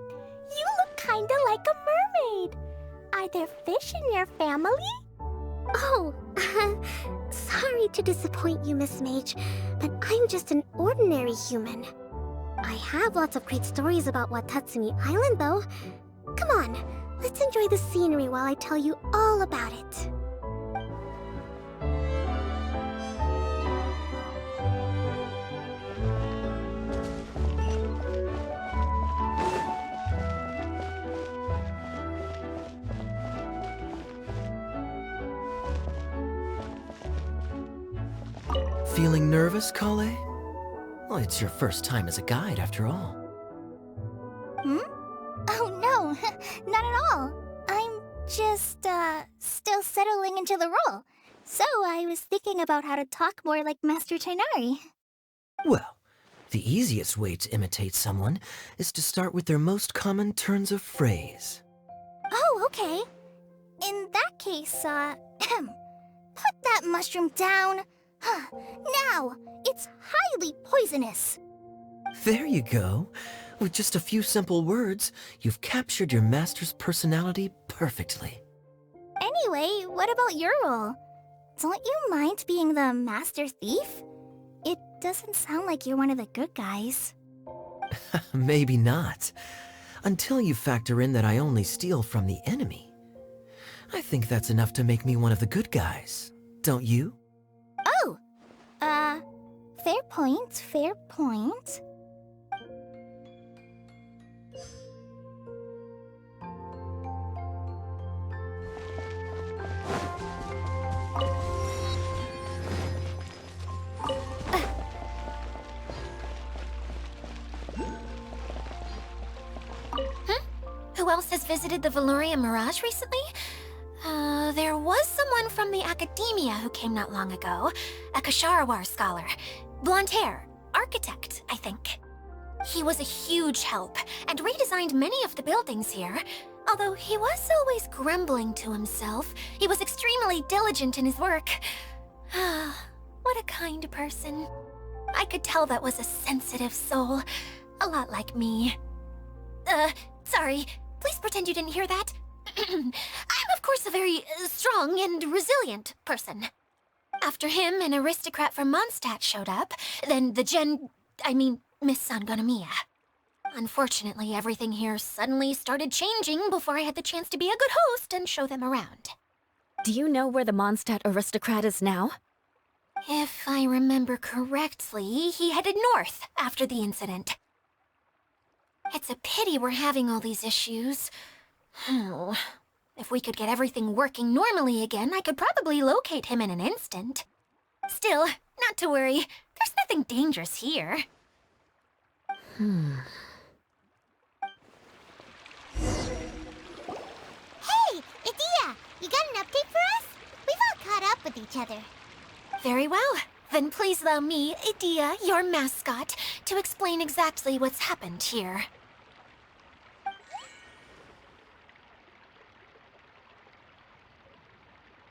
You look kinda like a mermaid. Are there fish in your family? Oh, sorry to disappoint you, Miss Mage, but I'm just an ordinary human. I have lots of great stories about Watatsumi Island, though. Come on, let's enjoy the scenery while I tell you all about it. Feeling nervous, Kale? Well, it's your first time as a guide, after all. Oh no, not at all. I'm just, still settling into the role. So I was thinking about how to talk more like Master Tighnari. Well, the easiest way to imitate someone is to start with their most common turns of phrase. Oh, okay. In that case, put that mushroom down. Now, it's highly poisonous. There you go. With just a few simple words, you've captured your master's personality perfectly. Anyway, what about your role? Don't you mind being the master thief? It doesn't sound like you're one of the good guys. Maybe not. Until you factor in that I only steal from the enemy. I think that's enough to make me one of the good guys, don't you? Oh! Fair point, fair point. Who else has visited the Veluriyam Mirage recently? There was someone from the academia who came not long ago. A Kasharawar scholar. Blonde hair. Architect, I think. He was a huge help, and redesigned many of the buildings here. Although he was always grumbling to himself, he was extremely diligent in his work. What a kind person. I could tell that was a sensitive soul. A lot like me. Sorry. Please pretend you didn't hear that. I'm, of course, a very strong and resilient person. After him, an aristocrat from Mondstadt showed up, then Miss Sangonomiya. Unfortunately, everything here suddenly started changing before I had the chance to be a good host and show them around. Do you know where the Mondstadt aristocrat is now? If I remember correctly, he headed north after the incident. It's a pity we're having all these issues. If we could get everything working normally again, I could probably locate him in an instant. Still, not to worry. There's nothing dangerous here. Hey, Adia, you got an update for us? We've all caught up with each other. Very well. Then please allow me, Adia, your mascot, to explain exactly what's happened here.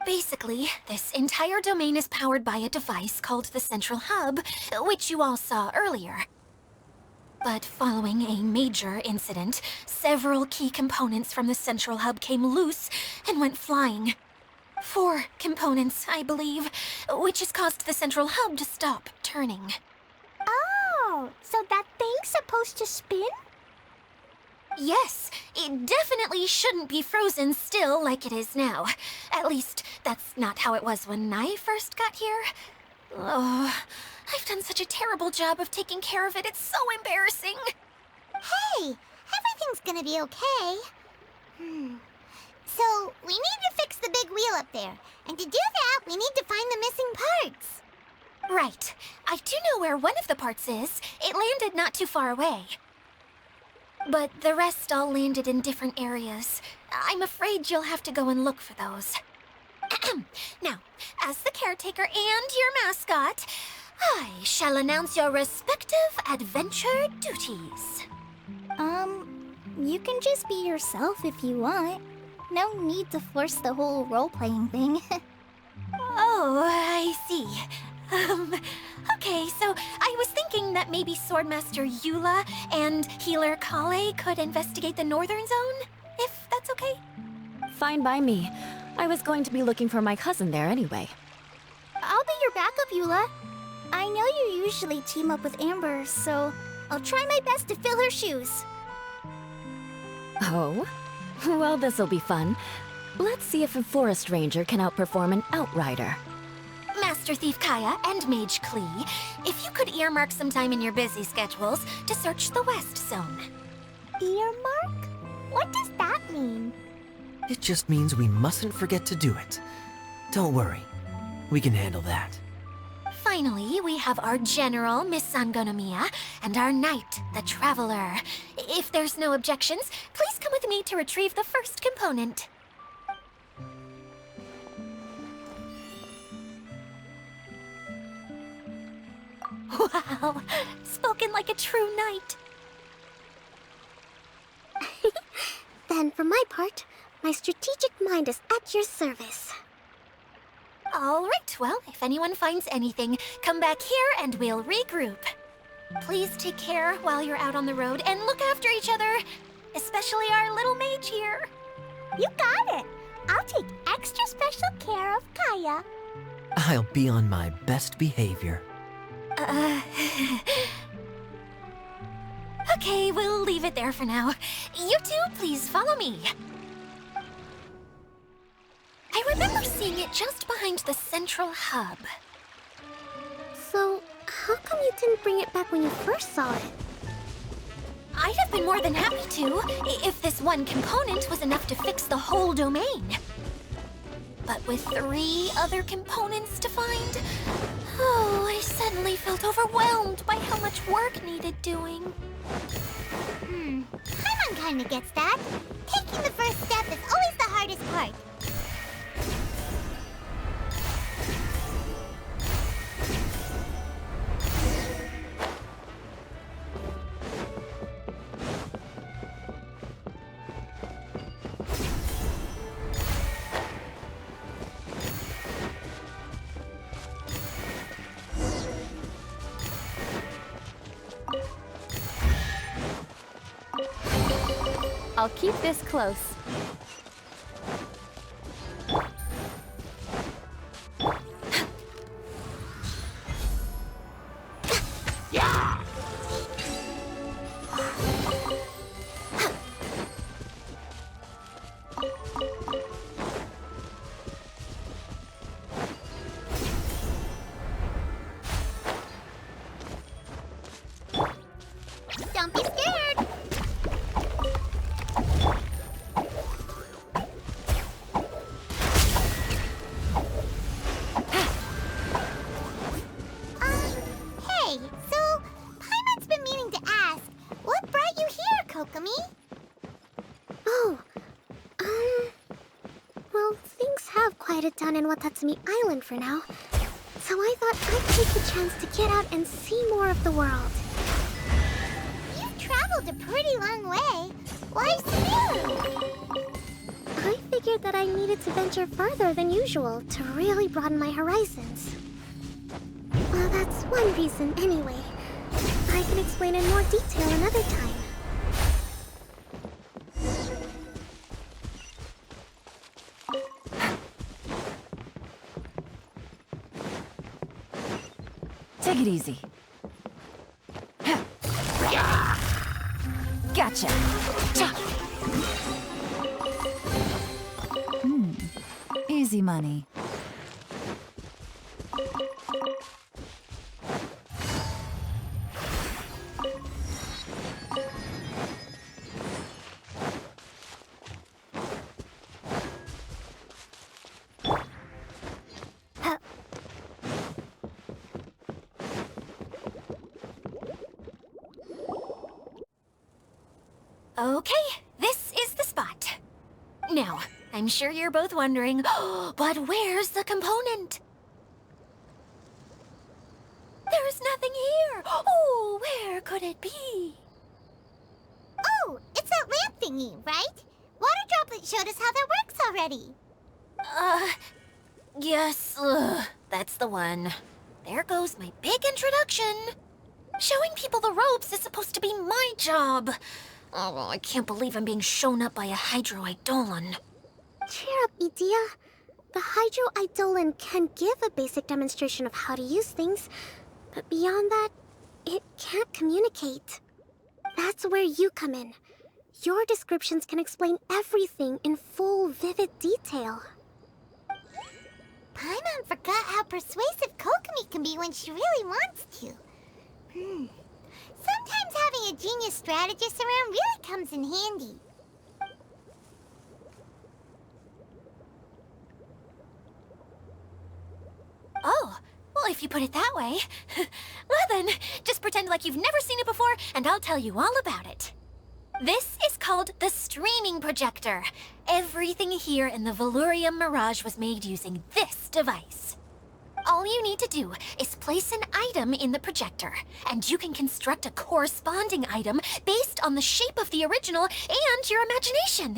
Basically, Basically, this entire domain is powered by a device called the Central Hub, which you all saw earlier. But following a major incident, several key components from the Central Hub came loose and went flying. 4 components, I believe, which has caused the Central Hub to stop turning. Oh, so that thing's supposed to spin? Yes, it definitely shouldn't be frozen still like it is now. At least, that's not how it was when I first got here. Oh, I've done such a terrible job of taking care of it, it's so embarrassing. Hey, everything's gonna be okay. So, we need to fix the big wheel up there. And to do that, we need to find the missing parts. Right. I do know where one of the parts is. It landed not too far away. But the rest all landed in different areas. I'm afraid you'll have to go and look for those. Now, as the caretaker and your mascot, I shall announce your respective adventure duties. You can just be yourself if you want. No need to force the whole role-playing thing. Oh, I see. Okay, so I was thinking that maybe Swordmaster Eula and Healer Kale could investigate the Northern Zone, if that's okay? Fine by me. I was going to be looking for my cousin there anyway. I'll be your backup, Eula. I know you usually team up with Amber, so I'll try my best to fill her shoes. Oh? Well, this'll be fun. Let's see if a forest ranger can outperform an outrider. Master Thief Kaya and Mage Klee, if you could earmark some time in your busy schedules to search the West Zone. Earmark? What does that mean? It just means we mustn't forget to do it. Don't worry. We can handle that. Finally, we have our General, Miss Sangonomiya, and our Knight, the Traveler. If there's no objections, please come with me to retrieve the first component. Wow, spoken like a true knight. Then, for my part, my strategic mind is at your service. All right, well, if anyone finds anything, come back here and we'll regroup. Please take care while you're out on the road and look after each other, especially our little mage here. You got it. I'll take extra special care of Kaya. I'll be on my best behavior. Okay, we'll leave it there for now. You two, please follow me. I remember seeing it just behind the Central Hub. So, how come you didn't bring it back when you first saw it? I'd have been more than happy to, if this one component was enough to fix the whole domain. But with 3 other components to find, oh, I suddenly felt overwhelmed by how much work needed doing. Paimon kinda gets that. Taking the first step is always the hardest part. I'll keep this close. Don't be scared. Hey, so Paimon's been meaning to ask, what brought you here, Kokomi? Oh, well, things have quieted down in Watatsumi Island for now. So I thought I'd take the chance to get out and see more of the world. You've traveled a pretty long way. Why Sumeru? I figured figured that I needed to venture further than usual to really broaden my horizons. Well, that's one reason anyway. I can explain in more detail another time. Take it easy. Gotcha. Easy money. Okay, this is the spot. Now, I'm sure you're both wondering, but where's the component? There's nothing here. Oh, where could it be? Oh, it's that lamp thingy, right? Water Droplet showed us how that works already. Yes, that's the one. There goes my big introduction. Showing people the ropes is supposed to be my job. Oh, I can't believe I'm being shown up by a Hydro-Eidolon. Cheer up, Edea. The Hydro-Eidolon can give a basic demonstration of how to use things, but beyond that, it can't communicate. That's where you come in. Your descriptions can explain everything in full, vivid detail. Paimon forgot how persuasive Kokomi can be when she really wants to. Sometimes having a genius strategist around really comes in handy. Oh, well, if you put it that way. Well then, just pretend like you've never seen it before, and I'll tell you all about it. This is called the streaming projector. Everything here in the Veluriyam Mirage was made using this device. All you need to do is place an item in the projector, and you can construct a corresponding item based on the shape of the original and your imagination.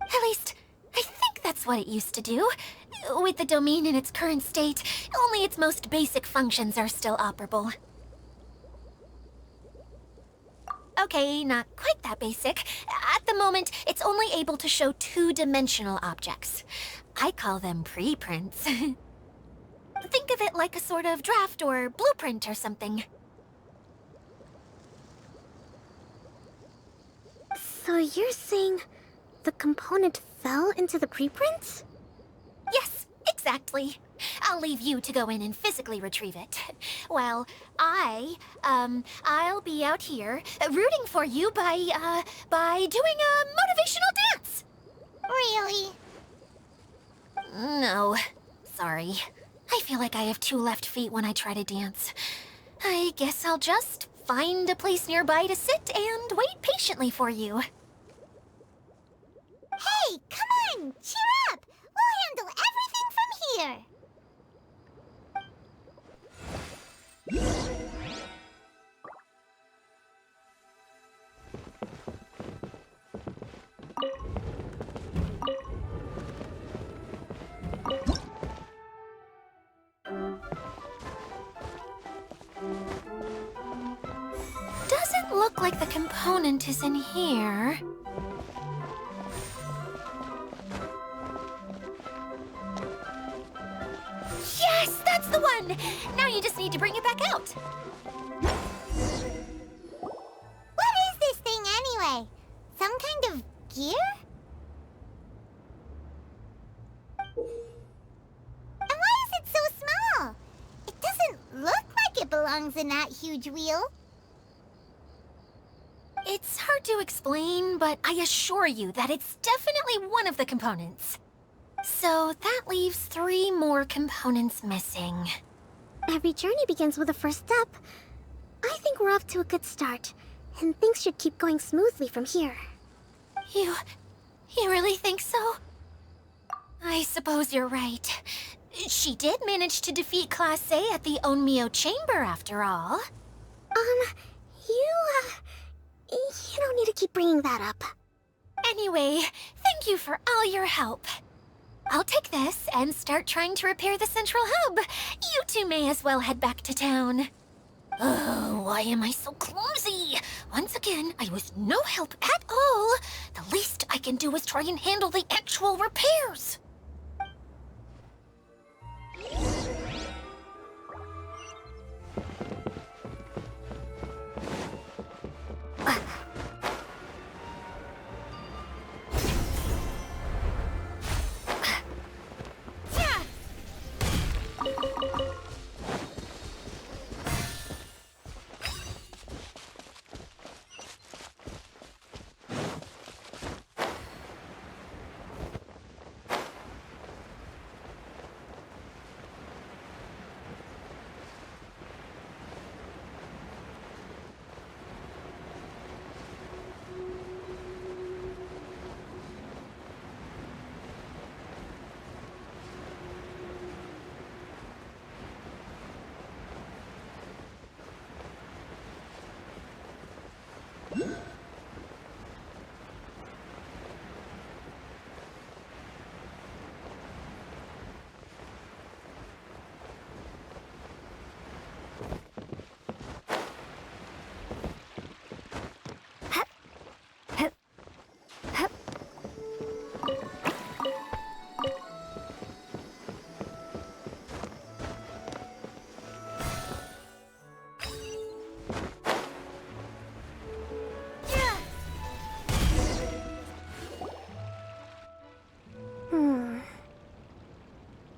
At least, I think that's what it used to do. With the domain in its current state, only its most basic functions are still operable. Okay, not quite that basic. At the moment, it's only able to show two-dimensional objects. I call them preprints. Think of it like a sort of draft or blueprint or something. So you're saying the component fell into the preprints? Yes, exactly. I'll leave you to go in and physically retrieve it. Well, I'll be out here rooting for you by doing a motivational dance. Really? No, sorry. I feel like I have two left feet when I try to dance. I guess I'll just find a place nearby to sit and wait patiently for you. Hey, come on! Cheer up! We'll handle everything from here! Doesn't look like the component is in here. Yes, that's the one! Now you just need to bring it back out. What is this thing anyway? Some kind of gear? And why is it so small? It doesn't look like it belongs in that huge wheel. It's hard to explain, but I assure you that it's definitely one of the components. So that leaves 3 more components missing. Every journey begins with a first step. I think we're off to a good start, and things should keep going smoothly from here. You really think so? I suppose you're right. She did manage to defeat Class A at the Onmyo Chamber, after all. You don't need to keep bringing that up. Anyway, thank you for all your help. I'll take this and start trying to repair the central hub. You two may as well head back to town. Oh, why am I so clumsy? Once again, I was no help at all. The least I can do is try and handle the actual repairs.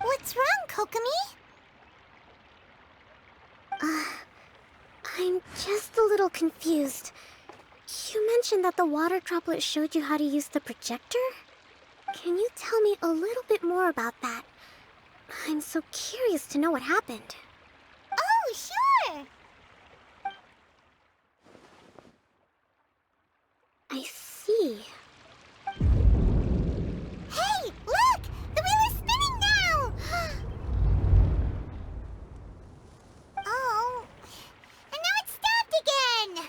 What's wrong, Kokomi? I'm just a little confused. You mentioned that the water droplet showed you how to use the projector? Can you tell me a little bit more about that? I'm so curious to know what happened. Oh, sure! I see. Hey, look! The wheel is spinning now! Oh, and now it's stopped again!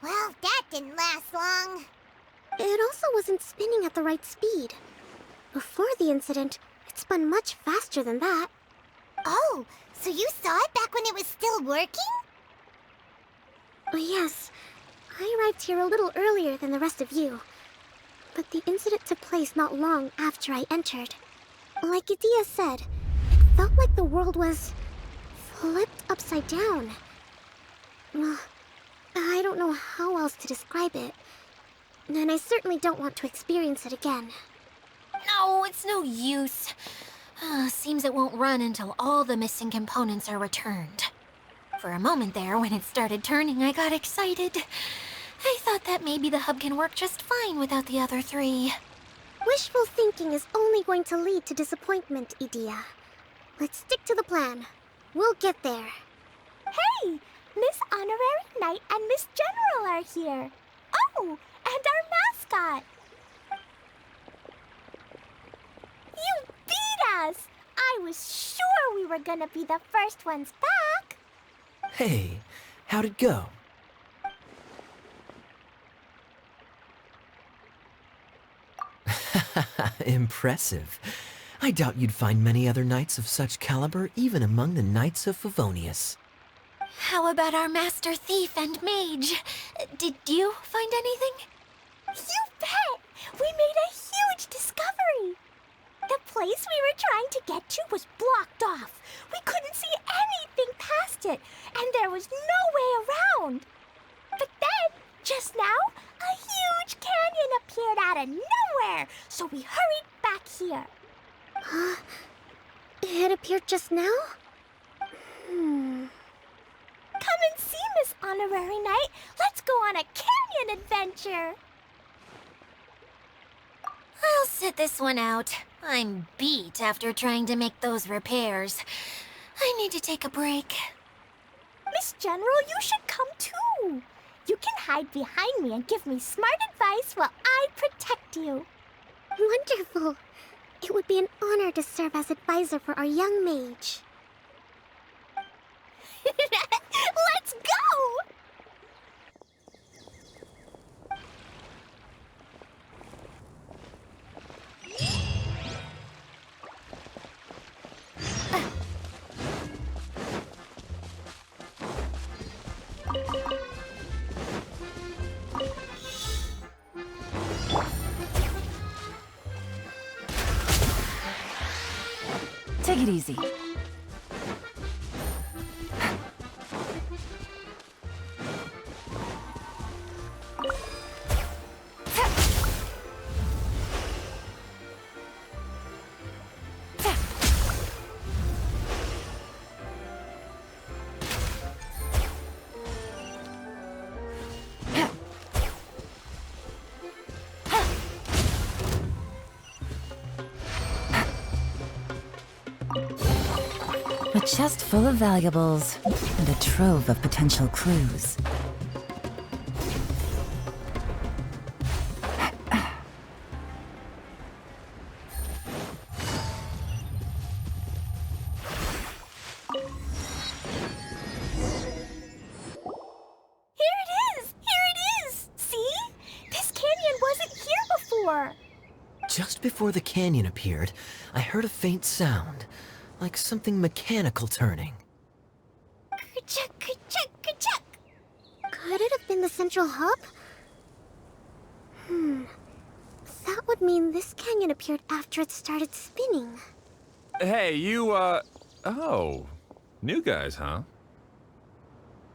Well, that didn't last long. It also wasn't spinning at the right speed. Before the incident, it spun much faster than that. Oh, so you saw it back when it was still working? Yes, I arrived here a little earlier than the rest of you. But the incident took place not long after I entered. Like Idia said, it felt like the world was flipped upside down. I don't know how else to describe it. And I certainly don't want to experience it again. No, it's no use. Seems it won't run until all the missing components are returned. For a moment there, when it started turning, I got excited. I thought that maybe the hub can work just fine without the other three. Wishful thinking is only going to lead to disappointment, Idia. Let's stick to the plan. We'll get there. Hey! Miss Honorary Knight and Miss General are here. Oh, and our mascot. You beat us! I was sure we were gonna be the first ones back. Hey, how'd it go? Impressive. I doubt you'd find many other knights of such caliber even among the Knights of Favonius. How about our master thief and mage? Did you find anything? You bet! We made a huge discovery. The place we were trying to get to was blocked off. We couldn't see anything past it, and there was no way around. But then, just now, a huge canyon appeared out of nowhere, so we hurried back here. It appeared just now? Come and see, Miss Honorary Knight. Let's go on a canyon adventure. I'll sit this one out. I'm beat after trying to make those repairs. I need to take a break. Miss General, you should come too. You can hide behind me and give me smart advice while I protect you. Wonderful. It would be an honor to serve as advisor for our young mage. Let's go! it easy. A chest full of valuables and a trove of potential clues. Just before the canyon appeared, I heard a faint sound, like something mechanical turning. Ka-chuck, ka-chuck, ka-chuck. Could it have been the central hub? That would mean this canyon appeared after it started spinning. Hey, you, oh. New guys, huh?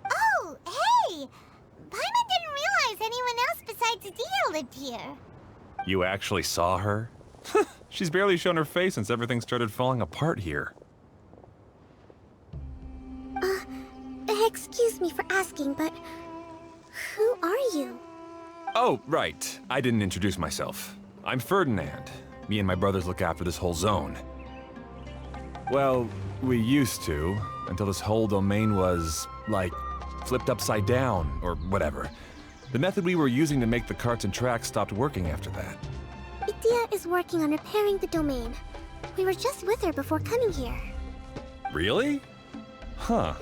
Oh, hey! Paimon didn't realize anyone else besides Adia lived here. You actually saw her? She's barely shown her face since everything started falling apart here. Excuse me for asking, but who are you? Oh, right. I didn't introduce myself. I'm Ferdinand. Me and my brothers look after this whole zone. Well, we used to, until this whole domain was, like, flipped upside down, or whatever. The method we were using to make the carts and tracks stopped working after that. Idia is working on repairing the domain. We were just with her before coming here. Really? Huh.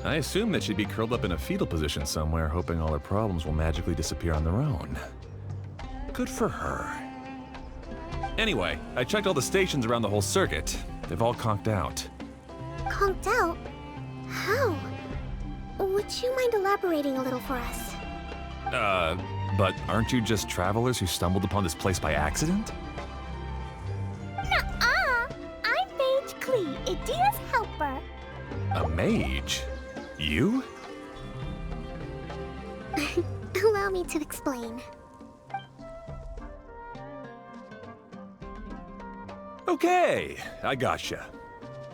I assumed that she'd be curled up in a fetal position somewhere, hoping all her problems will magically disappear on their own. Good for her. Anyway, I checked all the stations around the whole circuit. They've all conked out. Conked out? How? Would you mind elaborating a little for us? But aren't you just travelers who stumbled upon this place by accident? Nuh-uh! I'm Mage Klee, Idia's helper. A mage? You? Allow me to explain. Okay, I gotcha.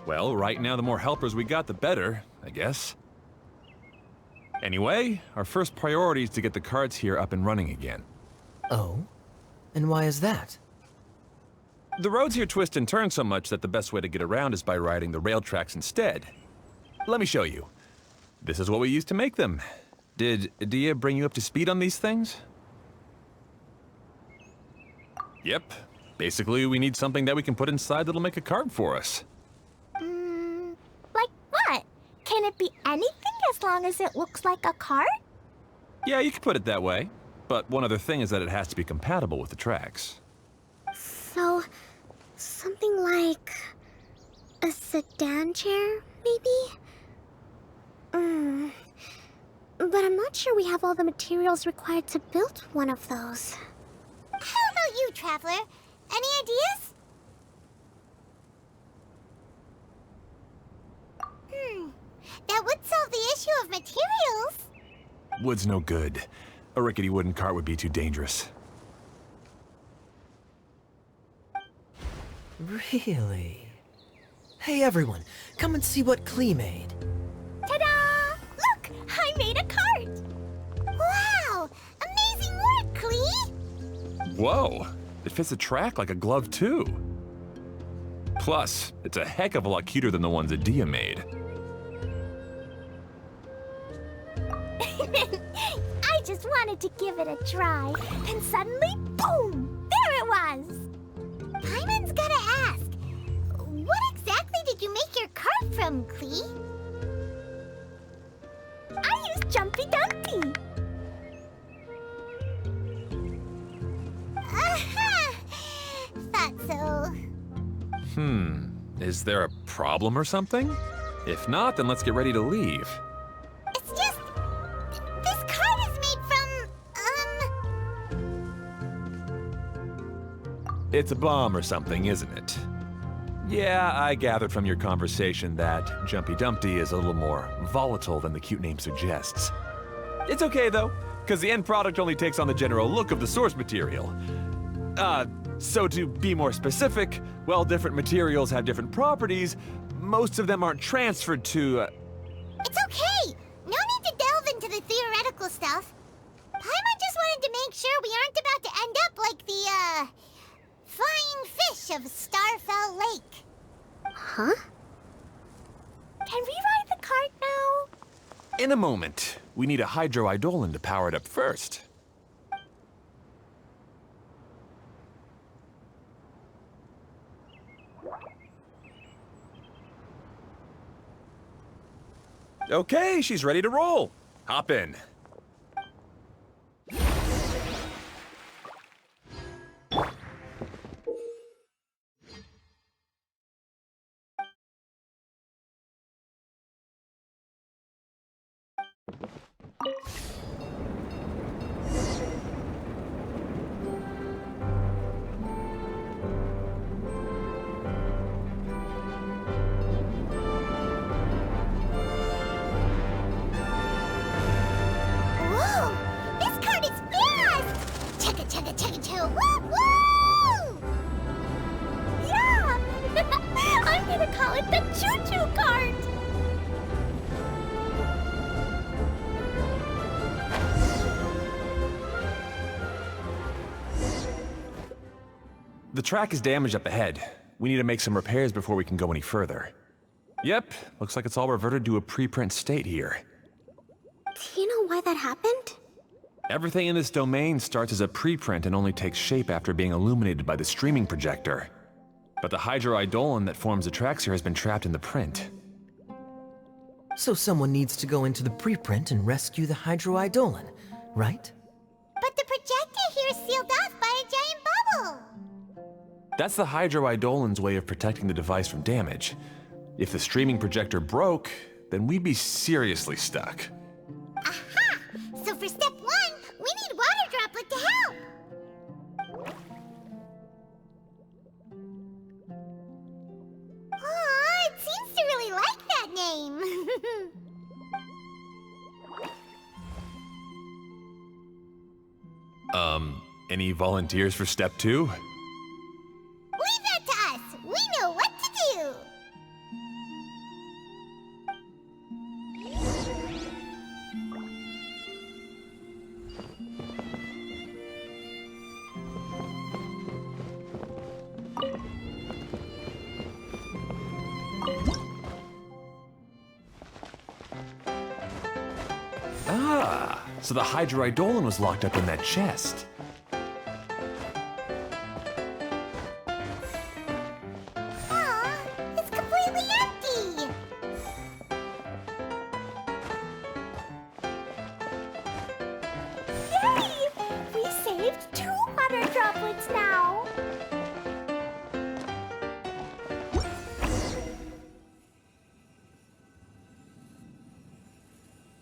Well, right now the more helpers we got, the better, I guess. Anyway, our first priority is to get the carts here up and running again. Oh? And why is that? The roads here twist and turn so much that the best way to get around is by riding the rail tracks instead. Let me show you. This is what we used to make them. Did Adia bring you up to speed on these things? Yep. Basically, we need something that we can put inside that'll make a cart for us. Like what? Can it be anything as long as it looks like a cart? Yeah, you could put it that way. But one other thing is that it has to be compatible with the tracks. So, something like a sedan chair, maybe? But I'm not sure we have all the materials required to build one of those. How about you, Traveler? Any ideas? That would solve the issue of materials. Wood's no good. A rickety wooden cart would be too dangerous. Really? Hey everyone, come and see what Klee made. Ta-da! Look! I made a cart! Wow! Amazing work, Klee! Whoa! It fits the track like a glove, too. Plus, it's a heck of a lot cuter than the ones Adia made. I just wanted to give it a try. Then suddenly, boom! There it was! Paimon's gotta ask, what exactly did you make your cart from, Klee? I used Jumpy Dumpy. Aha! Thought so. Is there a problem or something? If not, then let's get ready to leave. It's just... this cart is made from, It's a bomb or something, isn't it? Yeah, I gathered from your conversation that Jumpy Dumpty is a little more volatile than the cute name suggests. It's okay though, because the end product only takes on the general look of the source material. So to be more specific, while different materials have different properties, most of them aren't transferred to, It's okay! No need to delve into the theoretical stuff. Paimon just wanted to make sure we aren't about to end up like the, flying fish of Starfell Lake. Huh? Can we ride the cart now? In a moment. We need a hydroidolin to power it up first. Okay, she's ready to roll. Hop in. Whoa! This cart is fast! Chugga chugga chugga choo! Woo woo! Yeah! I'm gonna call it the choo-choo cart! The track is damaged up ahead. We need to make some repairs before we can go any further. Yep, looks like it's all reverted to a preprint state here. Do you know why that happened? Everything in this domain starts as a preprint and only takes shape after being illuminated by the streaming projector. But the hydroidolin that forms the tracks here has been trapped in the print. So someone needs to go into the preprint and rescue the hydroidolin, right? But the projector here is sealed off by a giant bubble! That's the hydroidolin's way of protecting the device from damage. If the streaming projector broke, then we'd be seriously stuck. Aha! So for step 1, we need water droplet to help! Aw, it seems to really like that name! Any volunteers for step 2? Leave that to us! We know what to do! Ah, so the hydroidolin was locked up in that chest. Aw, it's completely empty! Yay! We saved 2 water droplets now!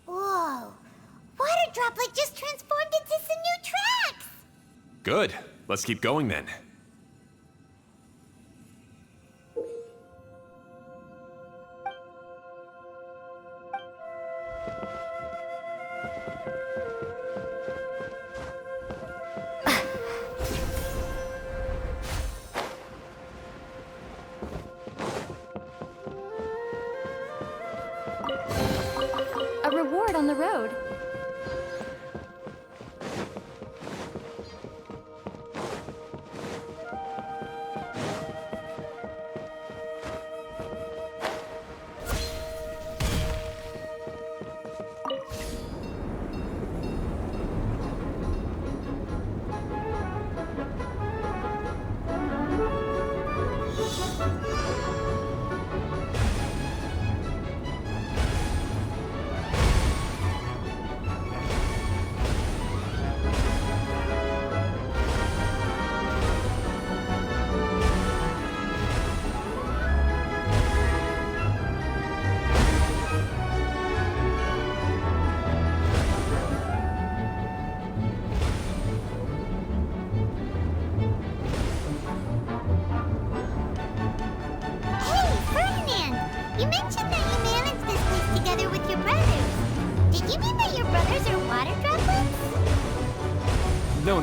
Whoa! Water droplet just transformed into some new tracks! Good. Let's keep going then. A reward on the road. No,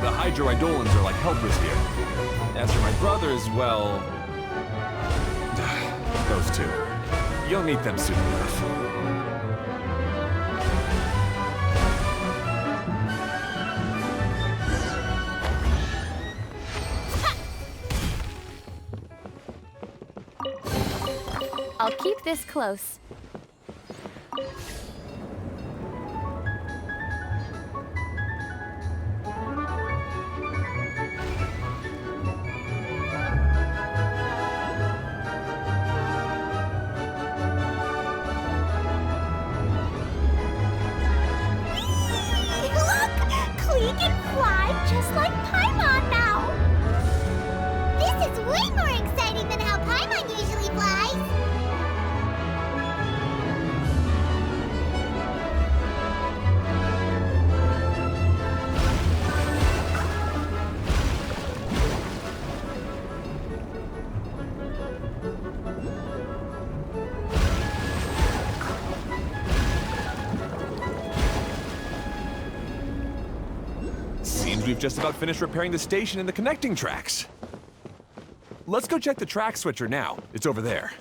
the hydroidolins are like helpers here. As for my brothers, well... those two. You'll meet them soon enough. I'll keep this close. Look! Klee can fly just like Paimon now! This is way more exciting than how Paimon usually flies. Seems we've just about finished repairing the station and the connecting tracks. Let's go check the track switcher now. It's over there.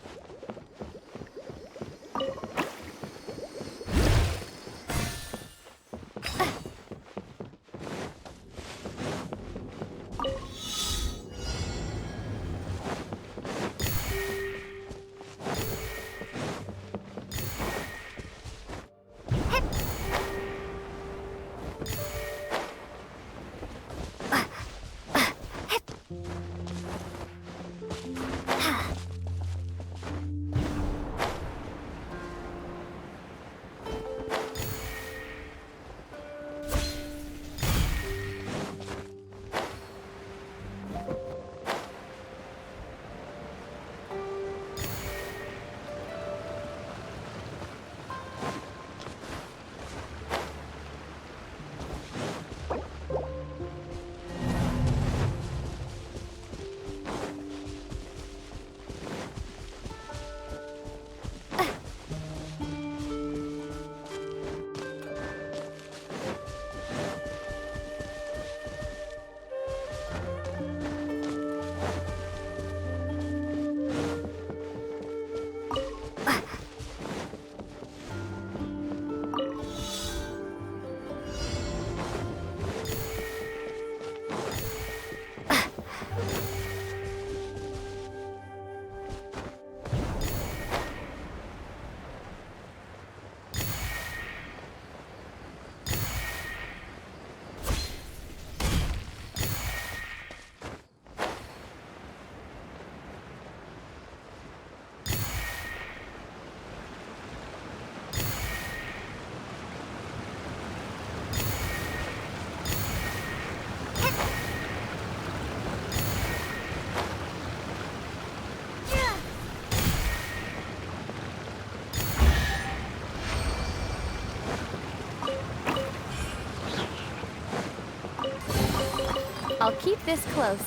I'll keep this close.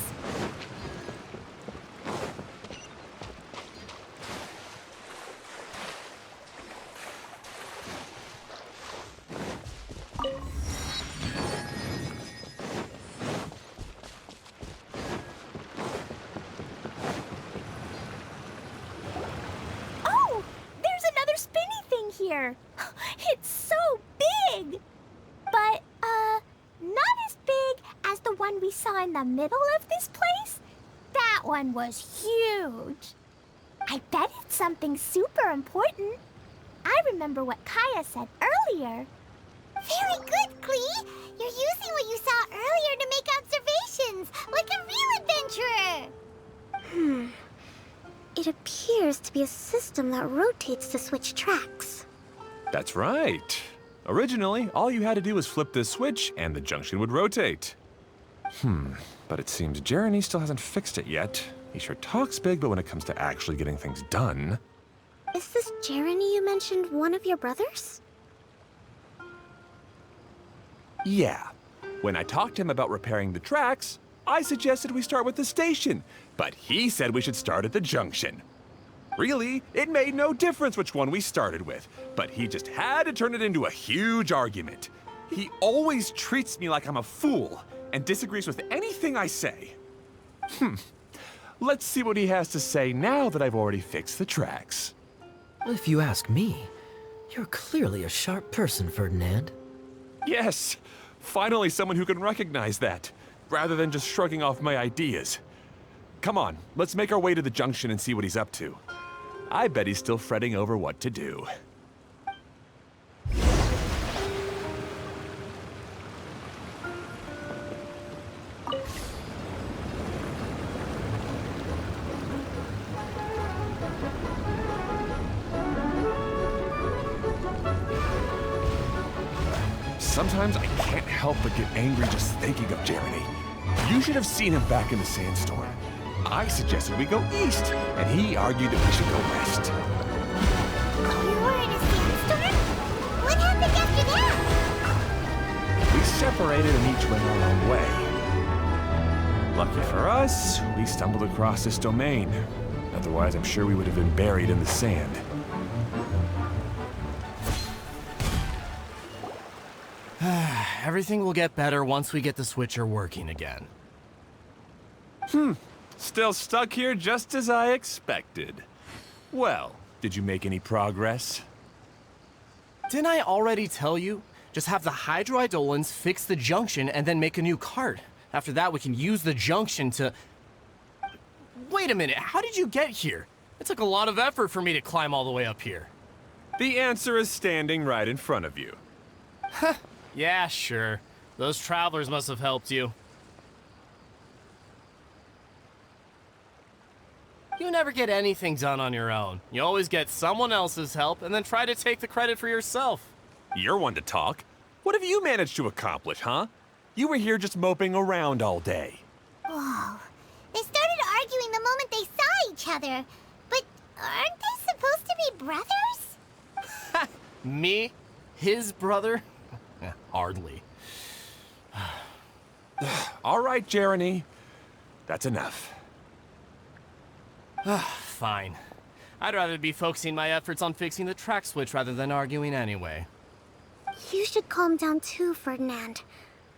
Oh! There's another spinny thing here! It's so big! But, not as big as the one we saw in the middle of this place. That one was huge. I bet it's something super important. I remember what Kaya said earlier. Very good, Klee. You're using what you saw earlier to make observations, like a real adventurer. It appears to be a system that rotates to switch tracks. That's right. Originally, all you had to do was flip this switch and the junction would rotate. But it seems Jeremy still hasn't fixed it yet. He sure talks big, but when it comes to actually getting things done... Is this Jeremy you mentioned one of your brothers? Yeah. When I talked to him about repairing the tracks, I suggested we start with the station, but he said we should start at the junction. Really, it made no difference which one we started with, but he just had to turn it into a huge argument. He always treats me like I'm a fool and disagrees with anything I say. Let's see what he has to say now that I've already fixed the tracks. If you ask me, you're clearly a sharp person, Ferdinand. Yes, finally someone who can recognize that, rather than just shrugging off my ideas. Come on, let's make our way to the junction and see what he's up to. I bet he's still fretting over what to do. Sometimes I can't help but get angry just thinking of Jeremy. You should have seen him back in the sandstorm. I suggested we go east, and he argued that we should go west. You were in a sandstorm? What happened after that? We separated and each went our own way. Lucky for us, we stumbled across this domain. Otherwise, I'm sure we would have been buried in the sand. Everything will get better once we get the switcher working again. Still stuck here just as I expected. Well, did you make any progress? Didn't I already tell you? Just have the hydroidolins fix the junction and then make a new cart. After that, we can use the junction to... Wait a minute, how did you get here? It took a lot of effort for me to climb all the way up here. The answer is standing right in front of you. Yeah, sure. Those travelers must have helped you. You never get anything done on your own. You always get someone else's help and then try to take the credit for yourself. You're one to talk. What have you managed to accomplish, huh? You were here just moping around all day. Whoa. They started arguing the moment they saw each other. But aren't they supposed to be brothers? Me? His brother? Hardly. All right, Jeremy. That's enough. Fine. I'd rather be focusing my efforts on fixing the track switch rather than arguing anyway. You should calm down too, Ferdinand.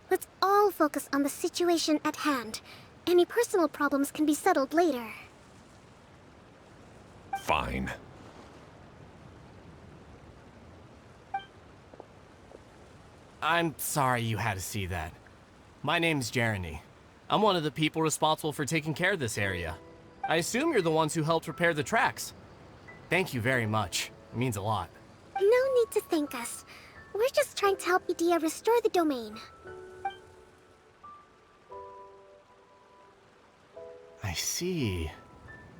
Let's all focus on the situation at hand. Any personal problems can be settled later. Fine. I'm sorry you had to see that. My name's Jeremy. I'm one of the people responsible for taking care of this area. I assume you're the ones who helped repair the tracks. Thank you very much. It means a lot. No need to thank us. We're just trying to help Edea restore the domain. I see.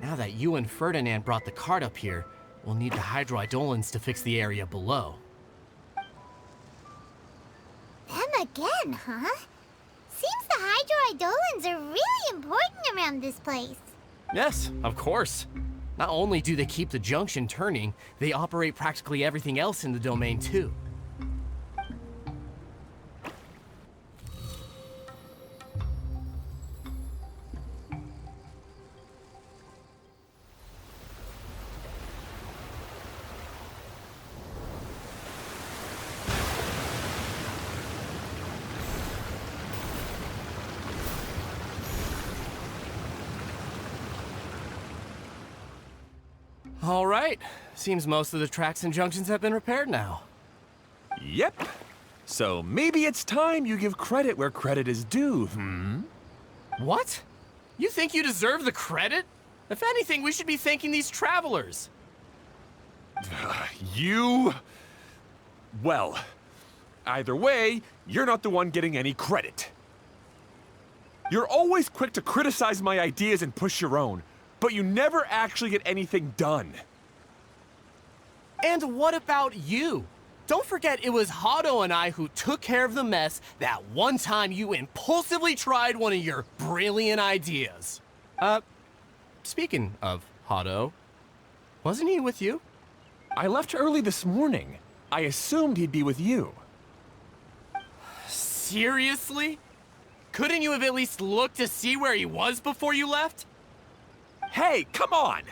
Now that you and Ferdinand brought the cart up here, we'll need the hydroidolins to fix the area below. Them again, huh? Seems the hydroidolins are really important around this place. Yes, of course. Not only do they keep the junction turning, they operate practically everything else in the domain too. All right. Seems most of the tracks and junctions have been repaired now. Yep. So maybe it's time you give credit where credit is due, What? You think you deserve the credit? If anything, we should be thanking these travelers. You... Well, either way, you're not the one getting any credit. You're always quick to criticize my ideas and push your own, but you never actually get anything done. And what about you? Don't forget it was Hado and I who took care of the mess that one time you impulsively tried one of your brilliant ideas. Speaking of Hado, wasn't he with you? I left early this morning. I assumed he'd be with you. Seriously? Couldn't you have at least looked to see where he was before you left? Hey, come on!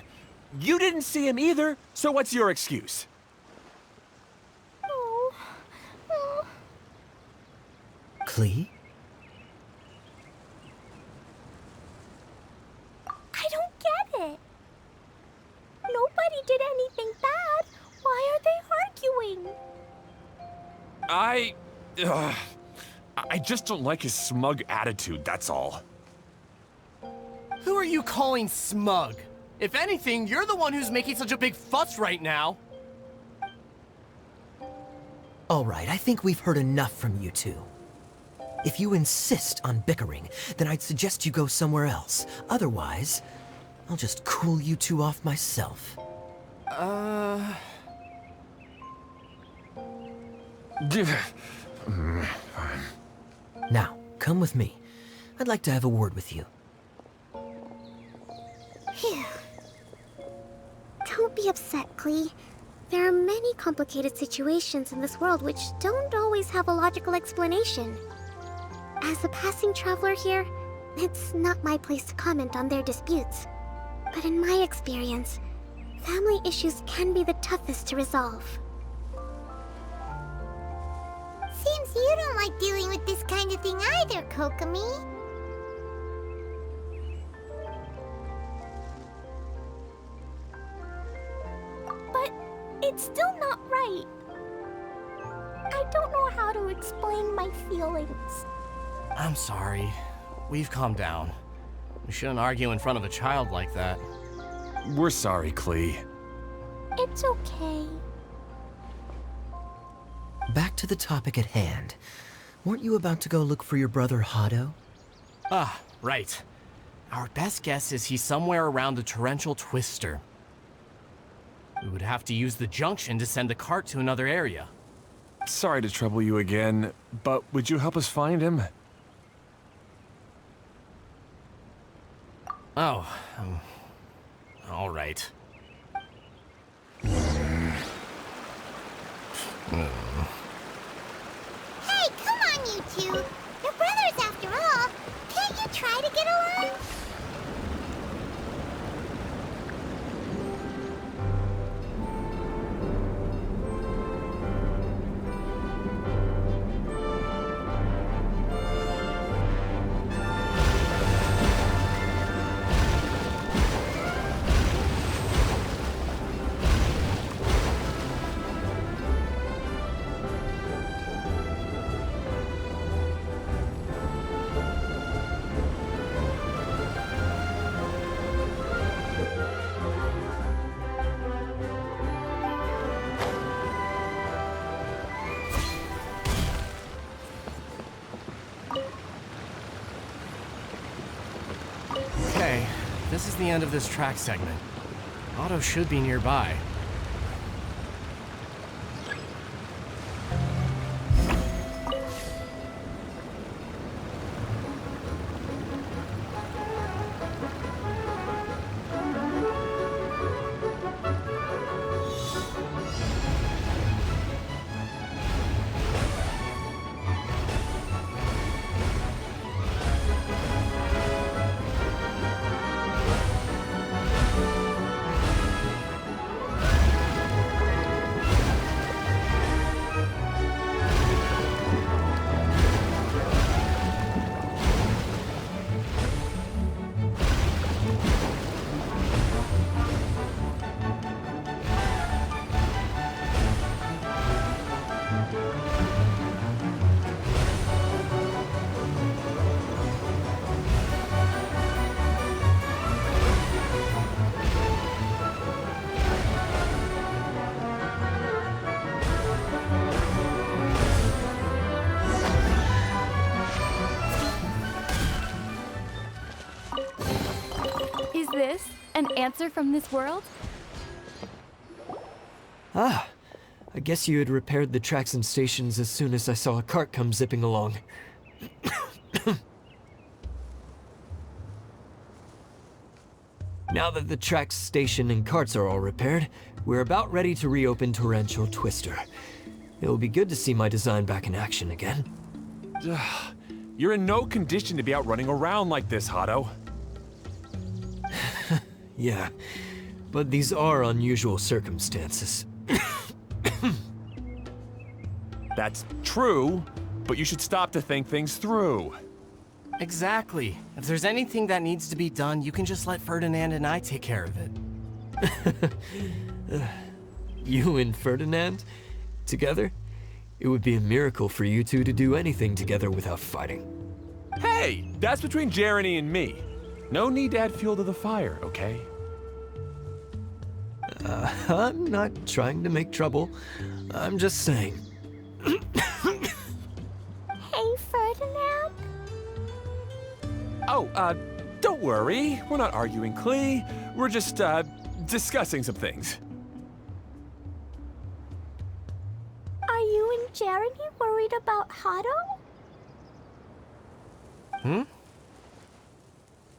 You didn't see him either, so what's your excuse? Klee? I don't get it. Nobody did anything bad. Why are they arguing? I just don't like his smug attitude, that's all. Who are you calling smug? If anything, you're the one who's making such a big fuss right now. All right, I think we've heard enough from you two. If you insist on bickering, then I'd suggest you go somewhere else. Otherwise, I'll just cool you two off myself. Fine. Now, come with me. I'd like to have a word with you. Phew. Don't be upset, Klee. There are many complicated situations in this world which don't always have a logical explanation. As a passing traveler here, it's not my place to comment on their disputes. But in my experience, family issues can be the toughest to resolve. Seems you don't like dealing with this kind of thing either, Kokomi. But it's still not right. I don't know how to explain my feelings. I'm sorry. We've calmed down. We shouldn't argue in front of a child like that. We're sorry, Klee. It's okay. Back to the topic at hand. Weren't you about to go look for your brother Hado? Ah, right. Our best guess is he's somewhere around the torrential twister. We would have to use the junction to send the cart to another area. Sorry to trouble you again, but would you help us find him? Oh, all right. Hey, come on, you two. You're brothers after all. Can't you try to get along? Okay, this is the end of this track segment. Otto should be nearby. Is this an answer from this world? Ah, I guess you had repaired the tracks and stations as soon as I saw a cart come zipping along. Now that the tracks, station, and carts are all repaired, we're about ready to reopen Torrential Twister. It will be good to see my design back in action again. You're in no condition to be out running around like this, Hado. Yeah, but these are unusual circumstances. That's true, but you should stop to think things through. Exactly. If there's anything that needs to be done, you can just let Ferdinand and I take care of it. You and Ferdinand? Together? It would be a miracle for you two to do anything together without fighting. Hey, that's between Jeremy and me. No need to add fuel to the fire, okay? I'm not trying to make trouble. I'm just saying. Hey, Ferdinand? Oh, don't worry. We're not arguing, Klee. We're just, discussing some things. Are you and Jeremy worried about Hado? Hmm?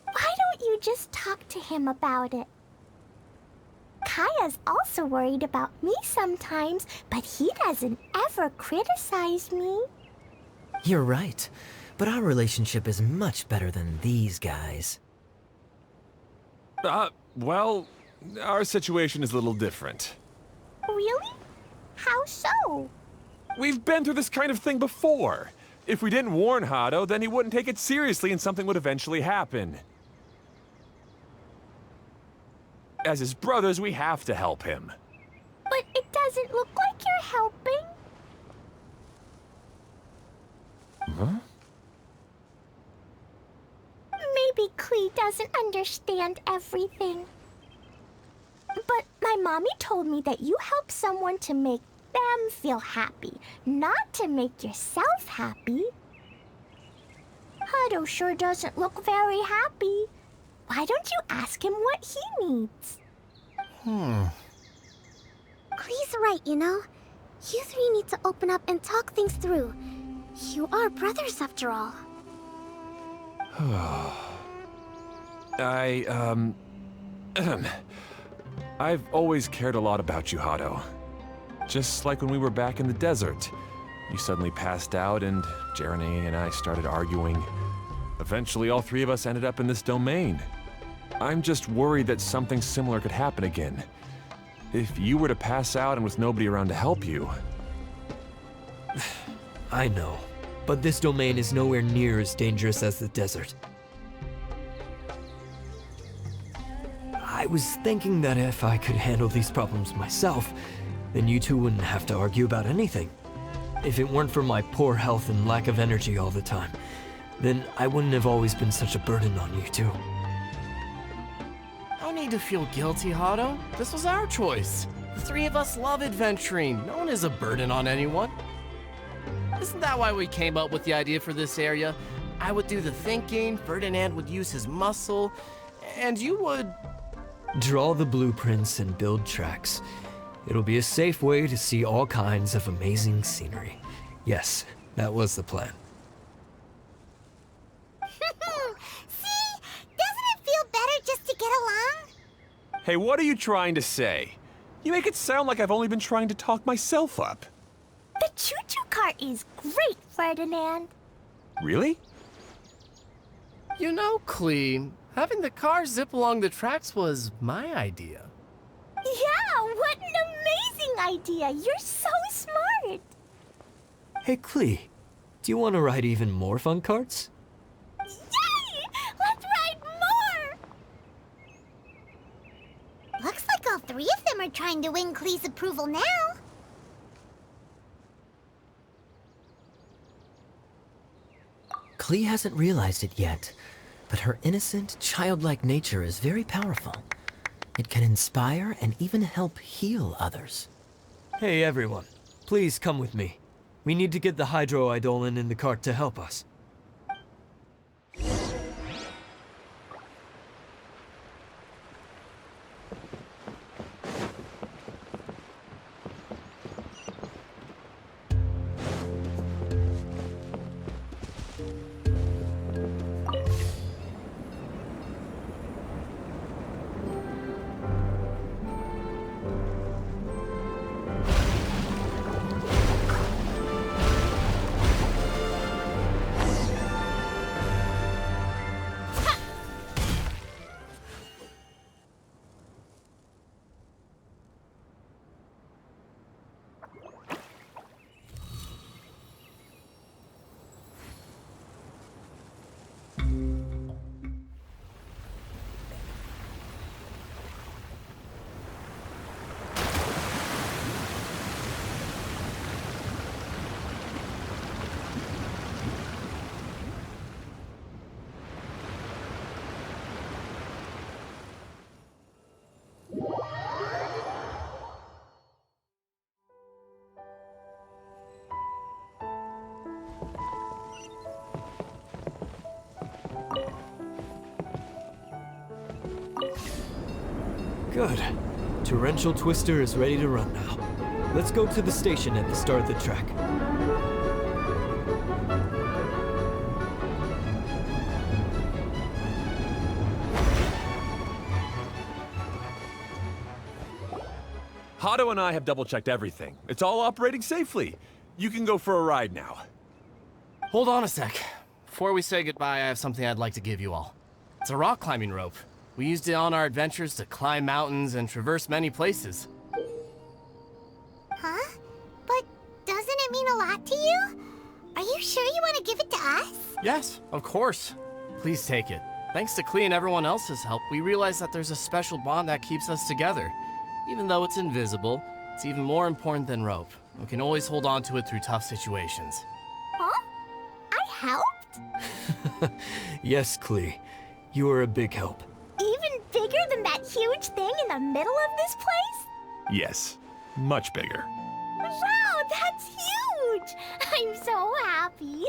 Why don't you just talk to him about it? Kaya's also worried about me sometimes, but he doesn't ever criticize me. You're right, but our relationship is much better than these guys. Well, our situation is a little different. Really? How so? We've been through this kind of thing before. If we didn't warn Hado, then he wouldn't take it seriously and something would eventually happen. As his brothers, we have to help him. But it doesn't look like you're helping. Huh? Maybe Klee doesn't understand everything. But my mommy told me that you help someone to make them feel happy, not to make yourself happy. Hado sure doesn't look very happy. Why don't you ask him what he needs? Klee's right, you know. You three need to open up and talk things through. You are brothers after all. I've always cared a lot about you, Hado. Just like when we were back in the desert. You suddenly passed out and Jeremy and I started arguing. Eventually, all three of us ended up in this domain. I'm just worried that something similar could happen again. If you were to pass out and with nobody around to help you... I know, but this domain is nowhere near as dangerous as the desert. I was thinking that if I could handle these problems myself, then you two wouldn't have to argue about anything. If it weren't for my poor health and lack of energy all the time, then I wouldn't have always been such a burden on you two. No need to feel guilty, Hado. This was our choice. The three of us love adventuring. No one is a burden on anyone. Isn't that why we came up with the idea for this area? I would do the thinking, Ferdinand would use his muscle, and you would... Draw the blueprints and build tracks. It'll be a safe way to see all kinds of amazing scenery. Yes, that was the plan. See? Doesn't it feel better just to get along? Hey, what are you trying to say? You make it sound like I've only been trying to talk myself up. The choo-choo cart is great, Ferdinand. Really? You know, Klee, having the car zip along the tracks was my idea. Yeah, what an amazing idea. You're so smart. Hey, Klee, do you want to ride even more fun carts? Yay! Let's ride more! Looks like all three of them are trying to win Klee's approval now. Klee hasn't realized it yet, but her innocent, childlike nature is very powerful. It can inspire and even help heal others. Hey, everyone. Please come with me. We need to get the hydroidolin in the cart to help us. Good. Torrential Twister is ready to run now. Let's go to the station at the start of the track. Hato and I have double-checked everything. It's all operating safely. You can go for a ride now. Hold on a sec. Before we say goodbye, I have something I'd like to give you all. It's a rock climbing rope. We used it on our adventures to climb mountains and traverse many places. Huh? But doesn't it mean a lot to you? Are you sure you want to give it to us? Yes, of course. Please take it. Thanks to Klee and everyone else's help, we realized that there's a special bond that keeps us together. Even though it's invisible, it's even more important than rope. We can always hold on to it through tough situations. Huh? I helped? Yes, Klee. You are a big help. Even bigger than that huge thing in the middle of this place? Yes, much bigger. Wow, that's huge! I'm so happy.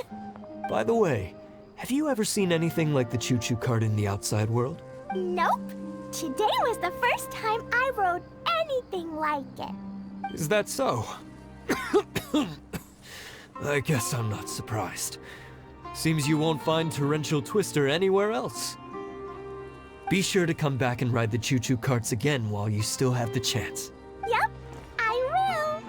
By the way, have you ever seen anything like the choo-choo cart in the outside world? Nope. Today was the first time I rode anything like it. Is that so? I guess I'm not surprised. Seems you won't find Torrential Twister anywhere else. Be sure to come back and ride the choo-choo carts again while you still have the chance. Yep, I will.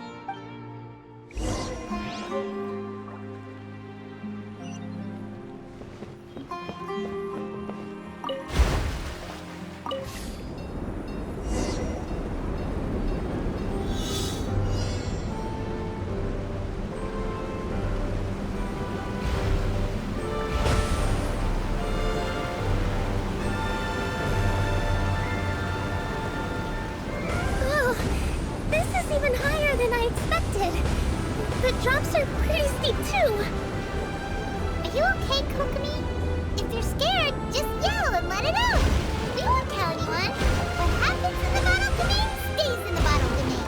Even higher than I expected. The drops are pretty steep too. Are you okay, Kokomi? If you're scared, just yell and let it out. We won't tell anyone. What happens in the bottle domain stays in the bottle domain.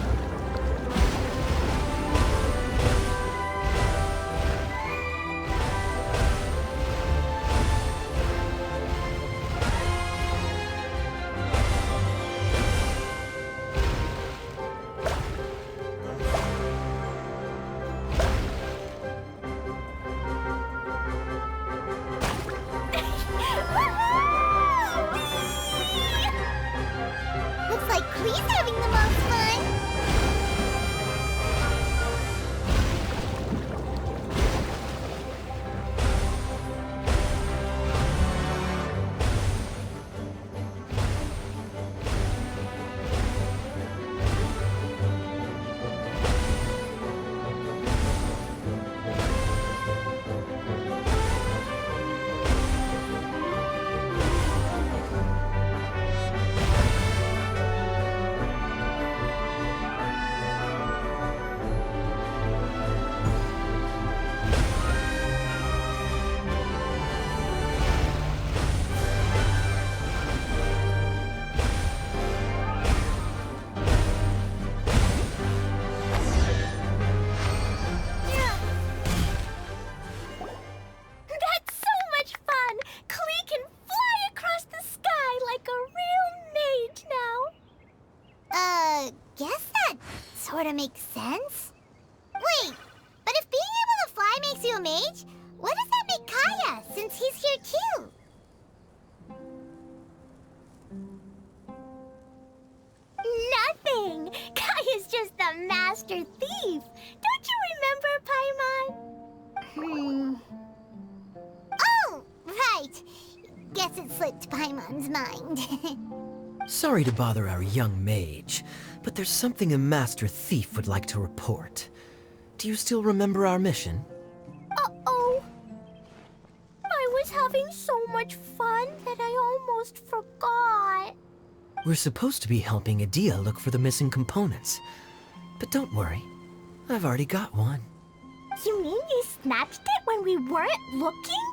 Looks like Klee's having the most fun. That's so much fun! Klee can fly across the sky like a real mage now. Guess that sort of makes sense. Wait, but if being able to fly makes you a mage, what does that make Kaya, since he's here too? Nothing! Kaya's just the master thief! Don't you remember, Paimon? Oh, right. Guess it slipped Paimon's mind. Sorry to bother our young mage, but there's something a Master Thief would like to report. Do you still remember our mission? Uh-oh. I was having so much fun that I almost forgot. We're supposed to be helping Adia look for the missing components. But don't worry, I've already got one. You mean you snatched it when we weren't looking?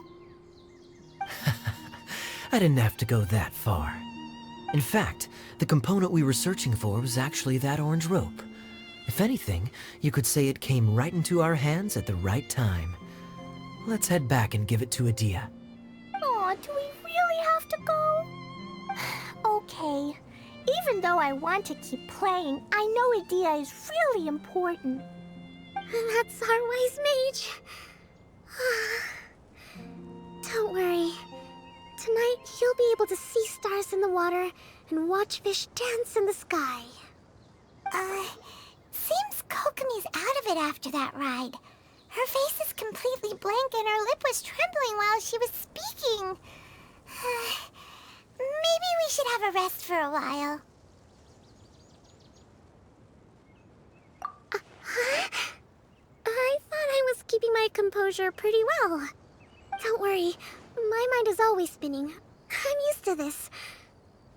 I didn't have to go that far. In fact, the component we were searching for was actually that orange rope. If anything, you could say it came right into our hands at the right time. Let's head back and give it to Adia. Aw, do we really have to go? Okay. Even though I want to keep playing, I know Idea is really important. That's our wise mage. Don't worry. Tonight, you'll be able to see stars in the water and watch fish dance in the sky. Seems Kokomi's out of it after that ride. Her face is completely blank and her lip was trembling while she was speaking. Maybe we should have a rest for a while. I thought I was keeping my composure pretty well. Don't worry, my mind is always spinning. I'm used to this.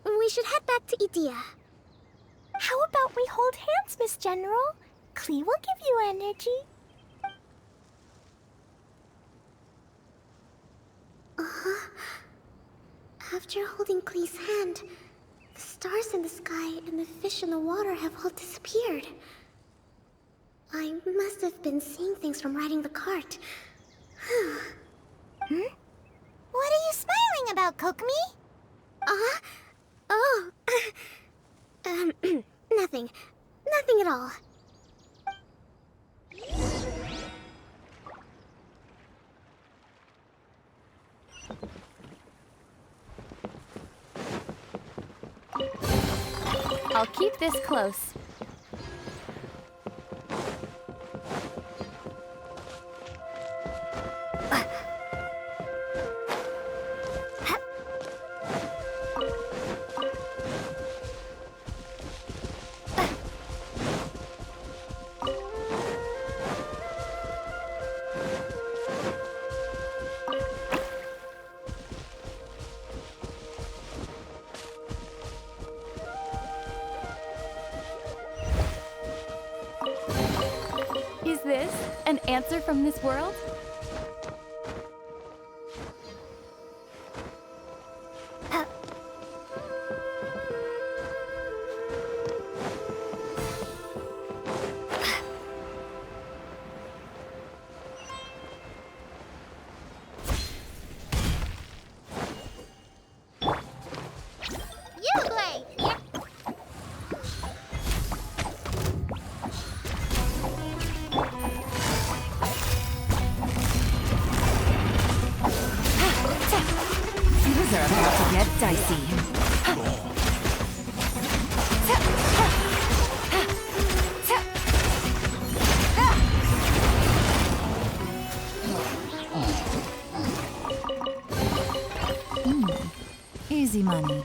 We should head back to Idea. How about we hold hands, Miss General? Klee will give you energy. After holding Klee's hand, the stars in the sky and the fish in the water have all disappeared. I must have been seeing things from riding the cart. What are you smiling about, Kokomi? Nothing. Nothing at all. I'll keep this close. Is this an answer from this world? Things are about to get dicey. Easy money.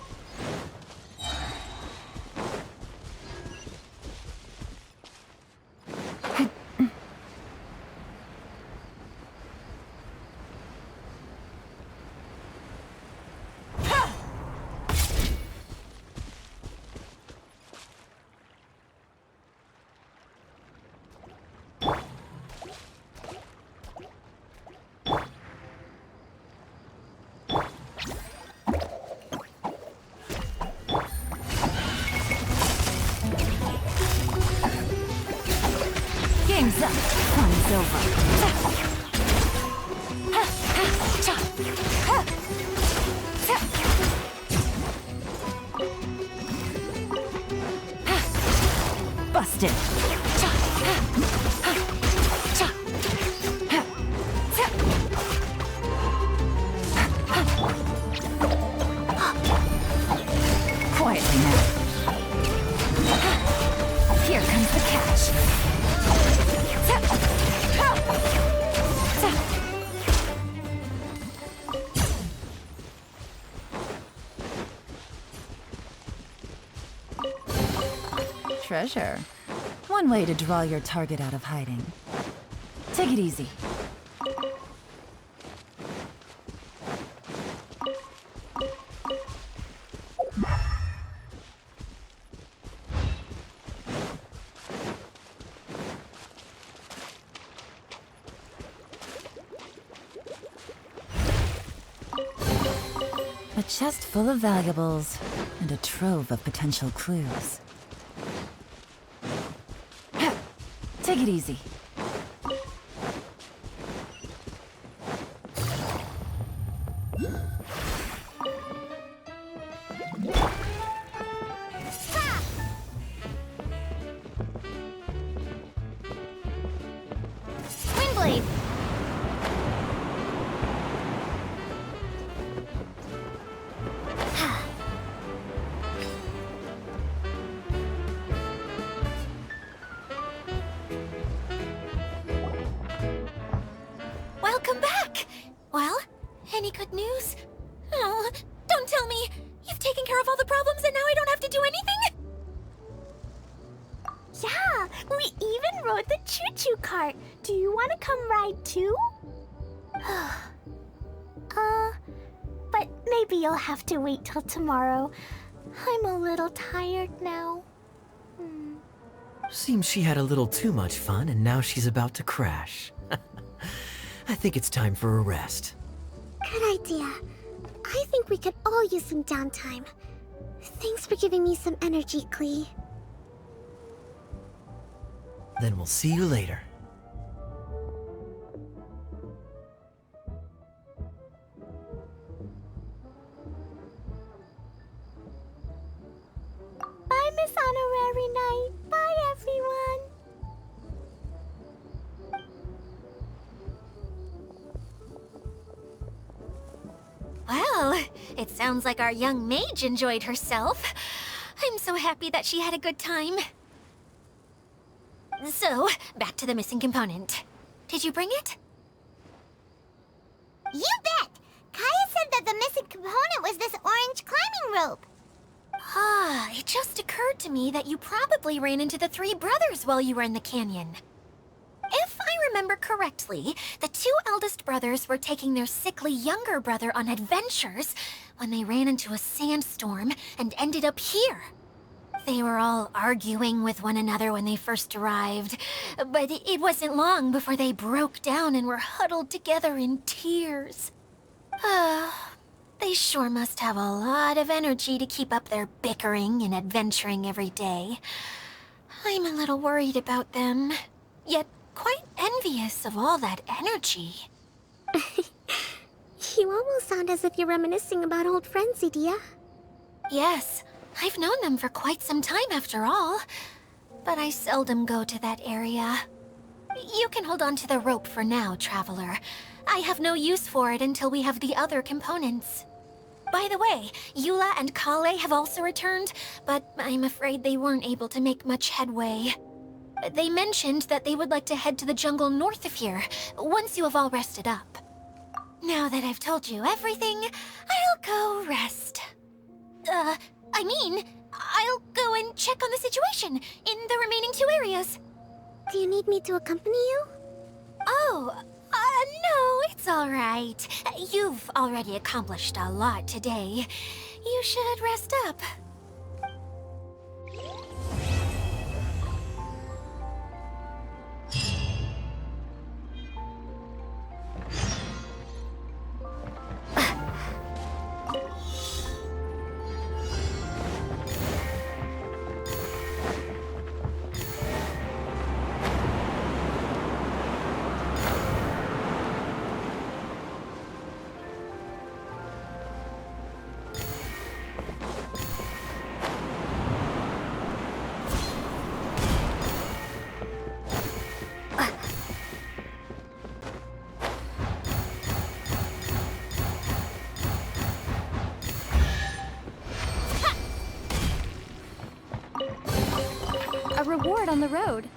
Game's up. Fun's over. Busted. Quietly now. Here comes the catch. Treasure. One way to draw your target out of hiding. Take it easy. A chest full of valuables and a trove of potential clues. Take it easy. Really? Welcome back! Well, any good news? Oh, don't tell me! You've taken care of all the problems and now I don't have to do anything? Yeah, we even rode the choo-choo cart. Do you want to come ride too? But maybe you'll have to wait till tomorrow. I'm a little tired now. Seems she had a little too much fun and now she's about to crash. I think it's time for a rest. Good idea. I think we could all use some downtime. Thanks for giving me some energy, Klee. Then we'll see you later. Bye, Miss Honorary Knight. Bye, everyone. Well, it sounds like our young mage enjoyed herself. I'm so happy that she had a good time. So, back to the missing component. Did you bring it? You bet! Kaya said that the missing component was this orange climbing rope. Ah, it just occurred to me that you probably ran into the three brothers while you were in the canyon. If I remember correctly, the two eldest brothers were taking their sickly younger brother on adventures when they ran into a sandstorm and ended up here. They were all arguing with one another when they first arrived, but it wasn't long before they broke down and were huddled together in tears. They sure must have a lot of energy to keep up their bickering and adventuring every day. I'm a little worried about them, yet quite envious of all that energy. You almost sound as if you're reminiscing about old friends, Idia. Yes, I've known them for quite some time after all, but I seldom go to that area. You can hold on to the rope for now, Traveler. I have no use for it until we have the other components. By the way, Eula and Kale have also returned, but I'm afraid they weren't able to make much headway. They mentioned that they would like to head to the jungle north of here, once you have all rested up. Now that I've told you everything, I'll go rest. I'll go and check on the situation in the remaining two areas. Do you need me to accompany you? Oh, no, it's all right. You've already accomplished a lot today. You should rest up. A reward on the road.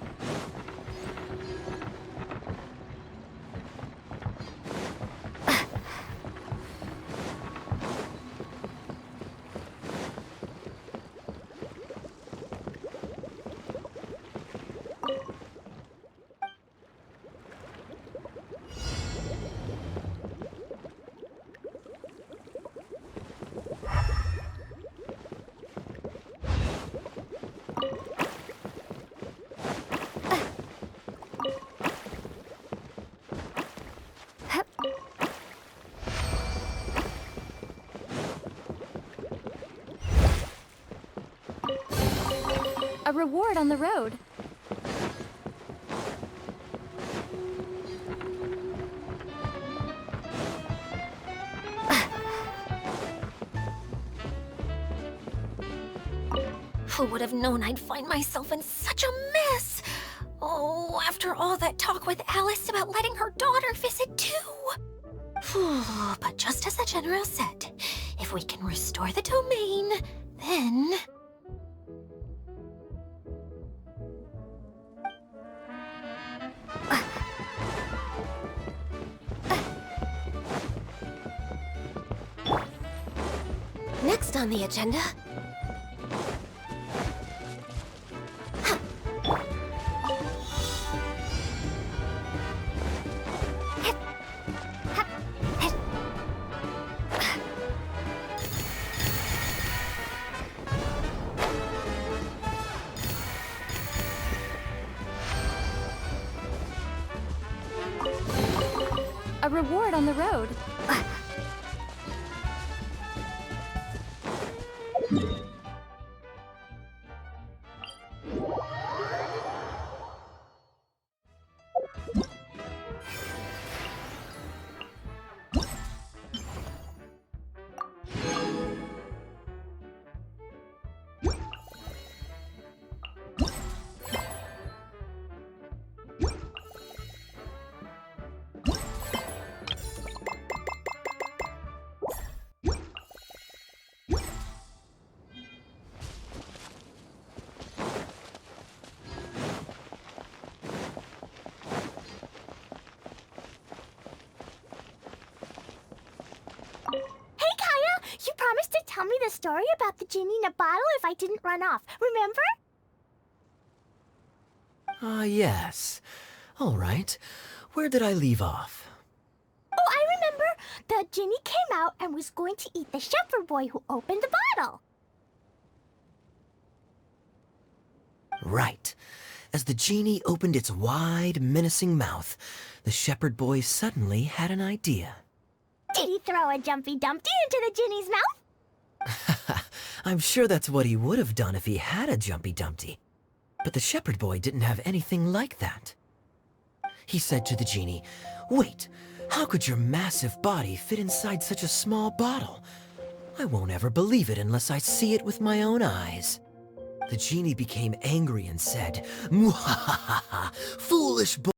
A reward on the road. Who would have known I'd find myself in such a mess? Oh. After all that talk with Alice about letting her daughter visit too. But just as the General said, if we can restore the domain, then... Next on the agenda... A reward on the road. You promised to tell me the story about the genie in a bottle if I didn't run off, remember? Ah, yes. All right. Where did I leave off? Oh, I remember. The genie came out and was going to eat the shepherd boy who opened the bottle. Right. As the genie opened its wide, menacing mouth, the shepherd boy suddenly had an idea. Did he throw a Jumpy Dumpty into the genie's mouth? I'm sure that's what he would have done if he had a Jumpy Dumpty. But the shepherd boy didn't have anything like that. He said to the genie, "Wait, how could your massive body fit inside such a small bottle? I won't ever believe it unless I see it with my own eyes." The genie became angry and said, "Mwahaha, foolish boy."